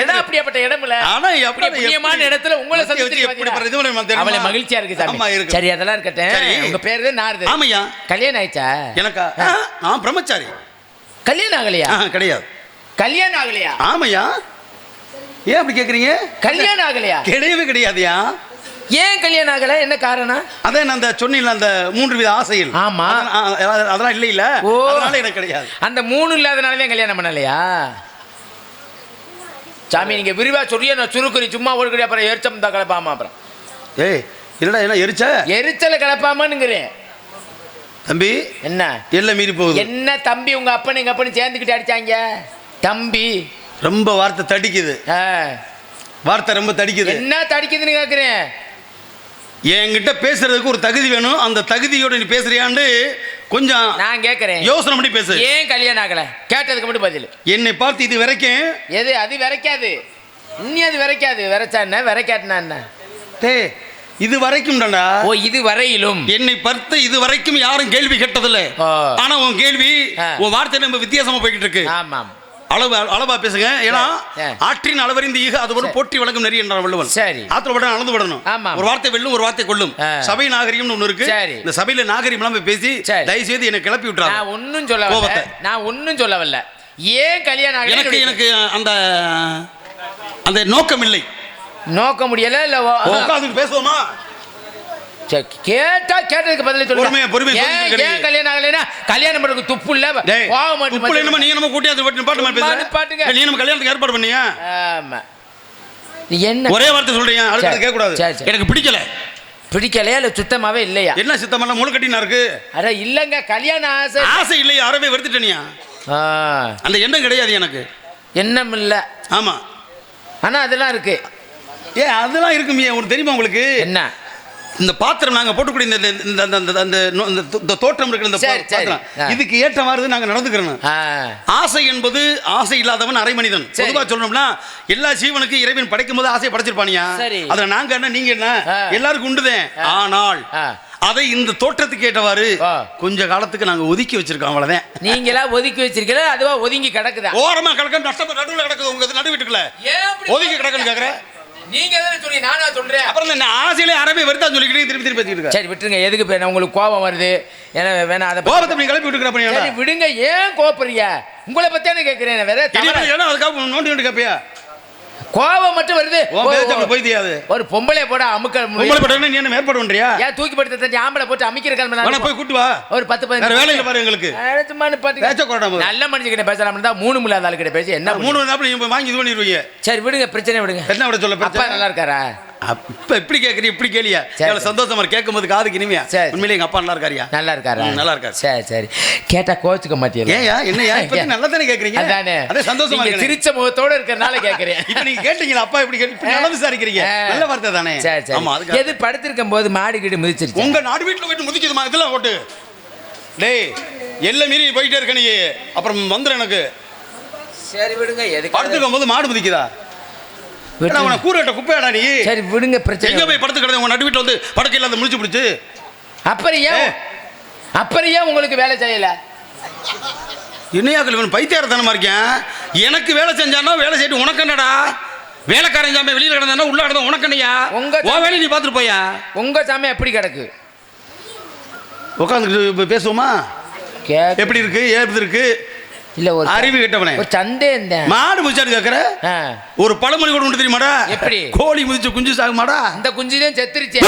இடம் அப்படியாப்பட்ட இடம் இல்ல ஆனா எப்படி முக்கியமான இடத்துல உங்களை சந்திச்சு எப்படி பண்றது அவ்வளவு மகிழ்ச்சியா இருக்கு சாமி சரி அதெல்லாம் இருக்கட்டும் உங்க பேரு நாரதர் ஆமையா கல்யாணம் ஆயிச்சா எனக்கா நான் பிரம்மச்சாரி கல்யாணம் ஆகலையா கிடையாது கல்யாணம் ஆகலையா ஆமையா ஏன் அப்படி கேக்குறீங்க கல்யாணம் ஆகலையா கிடையவே கிடையாதுயா ஏன் கல்யாணம் ஆகல என்ன காரணம் அதான் அந்த சொன்னீங்க அந்த 3 வித ஆசைகள் ஆமா அதெல்லாம் இல்ல அதனால எனக்கு கிடையாது அந்த 3 இல்லாதனால கல்யாணம் பண்ணலையா சாமி நீங்க விரிவா சொல்லிய நான் சுருக்குறி சும்மா ஒரு அப்புறம் எரிச்சம் தான் கலப்பாமா அப்புறம் ஏய் இல்லடா என்ன எரிச்சல கலப்பாமான்னுங்கிறேன் தம்பி என்ன எல்லாம் மீறி போகுது என்ன தம்பி உங்க அப்பன் எங்க அப்பன் சேர்ந்துக்கிட்டு அடிச்சாங்க தம்பி ரொம்ப வார்த்தை தடிக்குது வார்த்தை ரொம்ப தடிக்குது என்ன தடிக்குதுன்னு கேக்குறேன் என்கிட்ட பேசுறதுக்கு ஒரு தகுதி வேணும் அந்த தகுதியோட நீ பேசுறியான்னு கொஞ்சம் நான் கேக்குறேன் யோசனை பண்ணி பேசு ஏன் கல்யாணம் ஆகல கேட்டதுக்கு மட்டும் பதில் என்னை பார்த்து இது வரைக்கும் எது அது வரைக்காது இன்னி அது வரைக்காது வரைச்சா என்ன வரைக்காட்டுனா என்ன இது வரைக்கும் இது வரையிலும் என்னை பார்த்து இது வரைக்கும் யாரும் கேள்வி கேட்டதில்லை ஆனா உன் கேள்வி உன் வார்த்தை நம்ம வித்தியாசமா போய்கிட்டு இருக்கு ஆமாம் அளவா பேசுங்க ஏன்னா ஆற்றின் அளவறிந்து ஈக அது ஒரு போட்டி வழங்கும் நெறி என்றார் வள்ளுவன் சரி ஆத்துல விட அளந்து விடணும் ஒரு வார்த்தை வெல்லும் ஒரு வார்த்தை கொள்ளும் சபை நாகரிகம்னு ஒண்ணு இருக்கு இந்த சபையில நாகரிகம் எல்லாம் பேசி தயவு செய்து என்னை கிளப்பி விட்டுறாங்க நான் ஒன்னும் சொல்லவில்லை ஏன் கல்யாணம் ஆகல எனக்கு அந்த அந்த நோக்கம் இல்லை நோக்க முடியல இல்ல உட்கார்ந்து பேசுவோமா கேட்டா கேட்டதுக்கு பதில் சொல்லுங்க ஏன் கல்யாணம் ஆகலைன்னா கல்யாணம் பண்றதுக்கு துப்பு இல்ல கோவம் மட்டும் நீ நம்ம கூட்டியாந்து பாட்டுங்க நீ நம்ம கல்யாணத்துக்கு ஏற்பாடு பண்ணியா ஆமா நீ என்ன ஒரே வார்த்தை சொல்றீங்க அதுக்கு கேட்க கூடாது எனக்கு பிடிக்கலையா இல்ல சுத்தமாவே இல்லையா என்ன சுத்தமா முழு கட்டினா இருக்கு அட இல்லங்க கல்யாண ஆசை இல்லையா அறவே வெறுத்துட்டனியா அந்த எண்ணம் கிடையாது எனக்கு எண்ணம் இல்ல ஆமா ஆனா அதெல்லாம் இருக்கு அதெல்லாம் இருக்குமே உங்களுக்கு தெரியுமா உங்களுக்கு என்ன இந்த பாத்திரம் நாங்க போட்டுக்கூடிய இந்த தோற்றம் இருக்கிற இந்த பாத்திரம் இதுக்கு ஏற்ற மாதிரி நாங்க நடந்துக்கிறோம் ஆசை என்பது ஆசை இல்லாதவன் அரை மனிதன் பொதுவா சொல்லணும்னா எல்லா ஜீவனுக்கும் இறைவன் படைக்கும் போது ஆசையை படைச்சிருப்பானியா அதுல நாங்க என்ன நீங்க என்ன எல்லாருக்கும் உண்டுதேன் ஆனால் அதை இந்த தோற்றத்துக்கு ஏற்றவாறு கொஞ்ச காலத்துக்கு நாங்க ஒதுக்கி வச்சிருக்கோம் அவ்வளவுதான் நீங்களா ஒதுக்கி வச்சிருக்கீங்க அதுவா ஒதுங்கி கிடக்குதா ஓரமா கிடக்கு நஷ்டப்பட நடுவுல கிடக்குது உங்க நடு வீட்டுக்குள்ள ஒதுக்கி கிடக்குன்னு கேக்குறேன் நீங்க தான சொல்லி நானா சொல்றேன் அப்புறம் என்ன ஆசையிலே அரபி வெறுத்தா சொல்லிக்கிட்டே திருப்பி பேசிட்டு இருக்க சரி விட்டுருங்க எதுக்கு பேன உங்களுக்கு கோபம் வருது ஏன்னா வேணா அத கோபத்தை நீ கிளப்பி விட்டுக்கற பண்ணி சரி விடுங்க ஏன் கோபப்படுறீங்க உங்களை பத்தி என்ன கேக்குறேன் வேற ஏன்னா அதுக்கு நோண்டி கேப்பியா கோபம் மட்டும் வருது போய் தெரியாது ஒரு பொம்பளை போட அமுக்க பொம்பளை போட நீ என்ன மேற்பட பண்றியா ஏன் தூக்கி படுத்து தட்டி ஆம்பளை போட்டு அமிக்கிற கால் நான் போய் கூட்டி வா ஒரு 10-15 வேலையில பாரு உங்களுக்கு நல்ல மனுஷங்கிட்ட பேசலாம் தான் 3 முள்ளாத ஆளு கிட்ட பேசி என்ன 3 நாள் நீங்க வாங்கி இது பண்ணிடுவீங்க சரி விடுங்க பிரச்சனை விடுங்க என்ன விட சொல்ல அப்பா நல்லா இருக்காரா அப்ப இப்படி கேட்குறீ இப்படி கேளியா எவ்வளோ சந்தோஷமா கேட்கும்போது காதுக்கு இனிமையா உண்மையிலே எங்கள் அப்பா நல்லா இருக்காரியா நல்லா இருக்காரா நல்லா இருக்காரு சரி சரி கேட்டா கோச்சுக்க மாட்டேன் ஏயா என்னையா இப்போ நல்லா தானே கேட்குறீங்க அதானே அதே சந்தோஷமா நீங்க சிரிச்ச முகத்தோட இருக்கறனால கேட்கறேன் இப்போ நீங்க கேட்டீங்களா அப்பா இப்படி இப்படி நல்லா விசாரிக்கிறீங்க நல்ல வார்த்தை தானே சரி சரி ஆமா அதுக்கு எது படுத்திருக்கும் போது மாடி கிட்ட மிதிச்சிருச்சு உங்க நாடு வீட்டில் போயிட்டு முதிக்குதுமா இதெல்லாம் ஓட்டு டேய் எல்லாம் மீறி போயிட்டே இருக்க நீ அப்புறம் வந்துடும் எனக்கு சரி விடுங்க எதுக்கு படுத்துக்கும் போது மாடு முதிக்குதா உன கூறட்ட குப்பையாடா நீ சரி விடுங்க பிரச்சனை எங்க போய் படுத்து கிடந்து உங்க நடு வீட்டில் வந்து படுக்கையில் அந்த முடிச்சு பிடிச்சு அப்புறம் ஏன் உங்களுக்கு வேலை செய்யல என்னையாக்கள் இவன் பைத்தியாரத்தனமா இருக்கேன் எனக்கு வேலை செஞ்சானா வேலை செய்யிட்டு உனக்கு என்னடா வேலைக்காரன் சாமி வெளியில் கிடந்தா உள்ள கிடந்தா உனக்கு என்னையா உங்க வேலையை நீ பார்த்துட்டு போயா உங்க சாமி எப்படி கிடக்கு உட்காந்துக்கிட்டு பேசுவோமா எப்படி இருக்கு ஏற்பது இருக்கு இல்ல ஒரு அறிவு கேட்டவனே ஒரு சந்தேகம் மாடு முதிச்சாரு கேட்கற ஒரு பழமொழி கூட ஒன்று தெரியுமாடா எப்படி கோழி முதிச்சு குஞ்சு சாகுமாடா இந்த குஞ்சுதான் செத்துருச்சு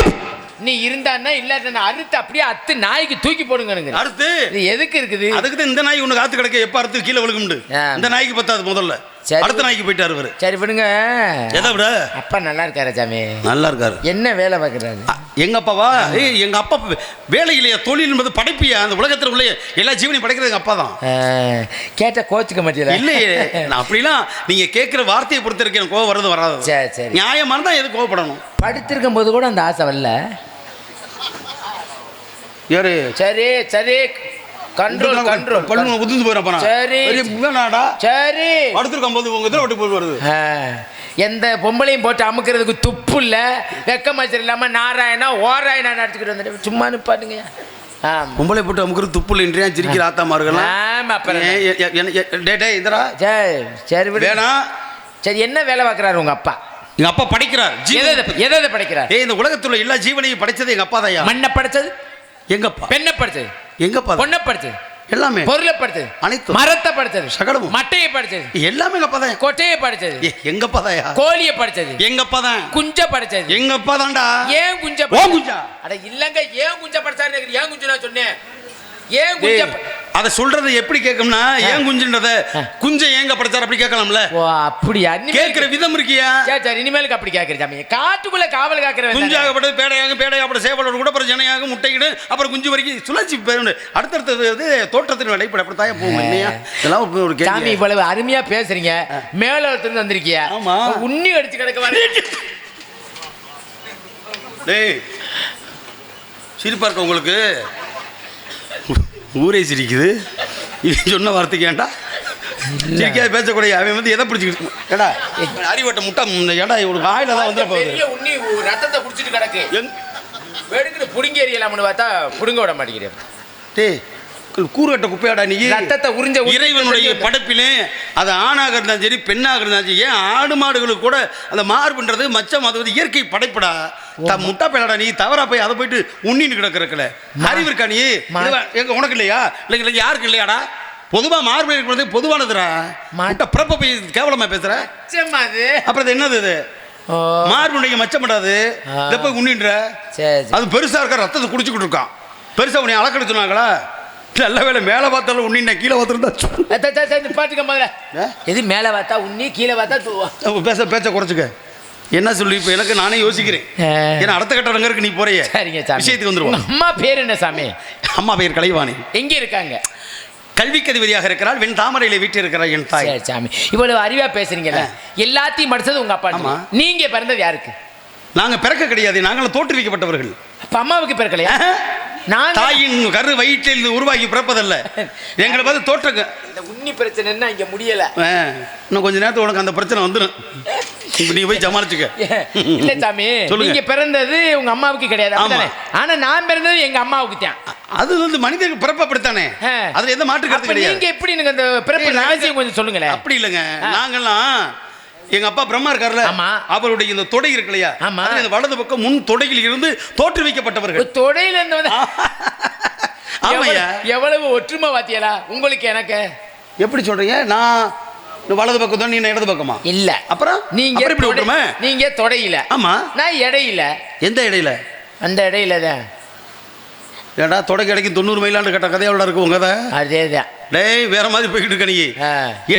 நீ இருந்தான்னா இல்லாட்ட அறுத்து அப்படியே அத்து நாய்க்கு தூக்கி போடுங்க அறுத்து எதுக்கு இருக்குது அதுக்கு தான் இந்த நாய் உனக்கு காத்து கிடக்க எப்ப அறுத்து கீழே விழுகும்ண்டு இந்த நாய்க்கு பத்தாது முதல்ல அடுத்த நாய்க்கு போயிட்டாரு இவரு சரி விடுங்க எதை விட அப்பா நல்லா இருக்காரு சாமி நல்லா இருக்காரு என்ன வேலை பார்க்கறாரு எங்க அப்பாவா எங்க அப்பா வேலை இல்லையா தொழில் என்பது படைப்பியா அந்த உலகத்தில் உள்ள எல்லா ஜீவனையும் படைக்கிறது எங்க அப்பா தான் கேட்ட கோச்சுக்க மாட்டீங்களா இல்லையே நான் அப்படிலாம் நீங்க கேட்கிற வார்த்தையை பொறுத்த வரைக்கும் எனக்கு கோவம் வருது வராது சரி சரி நியாயமா இருந்தா எது கோவப்படணும் படுத்திருக்கும் போது கூட அந்த ஆசை வரல யாரு சரி சரி கண்ட்ரோல் கண்ட்ரோல் பல்லு உதிர்ந்து போயிடப்பா சரி நாடா சரி படுத்திருக்கும் போது உங்க இதில் ஒட்டி போய் வருது எந்த பொம்பளையும் போட்டு அமுக்கிறதுக்கு துப்பு இல்லை வெக்கமாச்சல் இல்லாமல் நாராயணா ஓராயணா நடத்திக்கிட்டு வந்துட்டு சும்மா நிப்பாட்டுங்க பொம்பளை போட்டு அமுக்கிறது துப்பு இல்லைன்றியா சிரிக்கிற ஆத்தாமார்கள் இந்தரா சரி வேணா சரி என்ன வேலை பார்க்குறாரு உங்க அப்பா எங்க அப்பா படைக்கிறார் எதை படைக்கிறார் இந்த உலகத்துல எல்லா ஜீவனையும் படைச்சது எங்க அப்பா தான் மண்ணை படைச்சது எங்கப்பா பெண்ணை படைச்சது எங்கப்பா பொண்ணை படைச்சது எல்லாமே பொருளை படைச்சது அனைத்து மரத்தை படைச்சது சகடமும் மட்டையை படைச்சது எல்லாமே எங்க அப்பா தான் கொட்டையை படைச்சது எங்க அப்பா தான் கோழியை படைச்சது எங்க அப்பா தான் குஞ்ச படைச்சது எங்க அப்பா தான்டா ஏன் குஞ்ச குஞ்சா அட இல்லங்க ஏன் குஞ்ச படைச்சாரு ஏன் குஞ்சு நான் சொன்னேன் ஏன் குஞ்ச அத சொல்றது எப்படி கேட்கும்னா ஏன் குஞ்சுன்றத குஞ்ச ஏங்க படைச்சார் அப்படி கேட்கலாம்ல ஓ அப்படியா கேட்கிற விதம் இருக்கியா சரி இனிமேலுக்கு அப்படி கேட்கற சாமி காட்டுக்குள்ள காவல் காக்கிற குஞ்சாகப்பட்டது பேடையாக சேவலோட கூட அப்புறம் ஜனையாக முட்டையிடு அப்புறம் குஞ்சு வரைக்கும் சுழற்சி போயிருந்து அடுத்தடுத்தது தோற்றத்தின் அடிப்படை அப்படித்தான் போகும் இல்லையா இதெல்லாம் ஒரு சாமி இவ்வளவு அருமையா பேசுறீங்க மேலத்திலிருந்து வந்திருக்கியா ஆமா உண்ணி அடிச்சு கிடக்க வர டேய் சிரிப்பா இருக்க உங்களுக்கு ஊரே சிரிக்குது இவன் சொன்ன வார்த்தைக்கு ஏன்டா சிரிக்காது பேசக்கூடிய அவன் வந்து எதை பிடிச்சிக்கிட்டு ஏடா அறிவட்ட முட்டை ஏடா இவனுக்கு ஆயில தான் வந்து பெரிய உண்ணி ரத்தத்தை குடிச்சிட்டு கிடக்கு வெடுக்கிட்டு புடுங்கி எறியலாம்னு பார்த்தா புடுங்க விட மாட்டேங்கிறேன் டேய் கூறுகட்ட குப்பையாடா நீ ரத்தத்தை உறிஞ்ச இறைவனுடைய படைப்பிலே அது ஆணாக இருந்தாலும் சரி பெண்ணாக இருந்தாலும் சரி ஏன் ஆடு மாடுகளுக்கு கூட அந்த மாறுபன்றது மச்சம் அது வந்து இயற்கை படைப்படா முட்டா பேடா நீ தவறா போய் அதை போயிட்டு உண்ணின்னு கிடக்கிறக்கல அறிவு இருக்கா நீ எங்க உனக்கு இல்லையா இல்லை யாருக்கு இல்லையாடா பொதுவா மார்பு இருக்கிறது பொதுவானதுடா முட்டை பிறப்ப போய் கேவலமா பேசுற அப்புறம் அது என்னது இது மார்புடைய மச்சம் படாது இதை போய் உண்ணின்ற அது பெருசா இருக்க ரத்தத்தை குடிச்சுக்கிட்டு இருக்கான் பெருசா உன்னை அளக்கெடுத்து சொன்னாங்களா நல்ல வேலை மேலே பார்த்தாலும் உண்ணி கீழே பார்த்துருந்தா பாட்டுக்க முதல்ல எது மேலே பார்த்தா உண்ணி கீழே பார்த்தா பேச்ச குறைச்சிக்க என்ன சொல்லி இப்போ எனக்கு நானே யோசிக்கிறேன் ஏன்னா அடுத்த கட்டடங்கருக்கு நீ போறிய சரிங்க சாமி விஷயத்துக்கு வந்துருவோம் அம்மா பேர் என்ன சாமி அம்மா பேர் கலைவாணி எங்க இருக்காங்க கல்விக்கு அதிபதியாக இருக்கிறாள் வெண் தாமரையில வீட்டு இருக்கிறாள் என் தாய் சாமி இவ்வளவு அறிவா பேசுறீங்கல்ல எல்லாத்தையும் படிச்சது உங்க அப்பா நீங்க பிறந்தது யாருக்கு நாங்க பிறக்க கிடையாது நாங்களும் தோற்றுவிக்கப்பட்டவர்கள் அப்ப அம்மாவுக்கு பிறக்கலையா தாயின் கரு வயிற்றில் உருவாகி பிறப்பதல்ல எங்களை பார்த்து தோற்றங்க இந்த உண்ணி பிரச்சனைன்னா இங்க முடியல இன்னும் கொஞ்ச நேரத்தில் உனக்கு அந்த பிரச்சனை வந்துடும் நீ போய் சமாளிச்சுக்க இல்ல சாமி நீங்க பிறந்தது உங்க அம்மாவுக்கு கிடையாது ஆனா நான் பிறந்தது எங்க அம்மாவுக்கு தான் அது வந்து மனிதனுக்கு பிறப்பப்படுத்தானே அதுல எந்த மாற்று கருத்து கிடையாது நீங்க எப்படி எனக்கு அந்த பிறப்பு ரகசியம் கொஞ்சம் சொல்லுங்களேன் அப்படி இல்லைங்க நாங்கெல்லாம் எங்க அப்பா பிரம்மா இருக்காருல்ல அவருடைய இந்த தொடை இருக்கு இல்லையா இந்த வலது பக்கம் முன் தொடையில் இருந்து தோற்றுவிக்கப்பட்டவர்கள் தொடையில இருந்து எவ்வளவு ஒற்றுமை வாத்தியலா உங்களுக்கு எனக்கு எப்படி சொல்றீங்க நான் வலது பக்கம் தான் நீ இடது பக்கமா இல்ல அப்புறம் நீங்க எப்படி ஒற்றுமை நீங்க தொடையில ஆமா நான் இடையில எந்த இடையில அந்த இடையில தான் ஏடா தொடக்க இடைக்கு 90 மைலாண்டு கட்ட கதையோட இருக்கு உங்க அதேதான் டேய் வேற மாதிரி போய்கிட்டு இருக்க நீ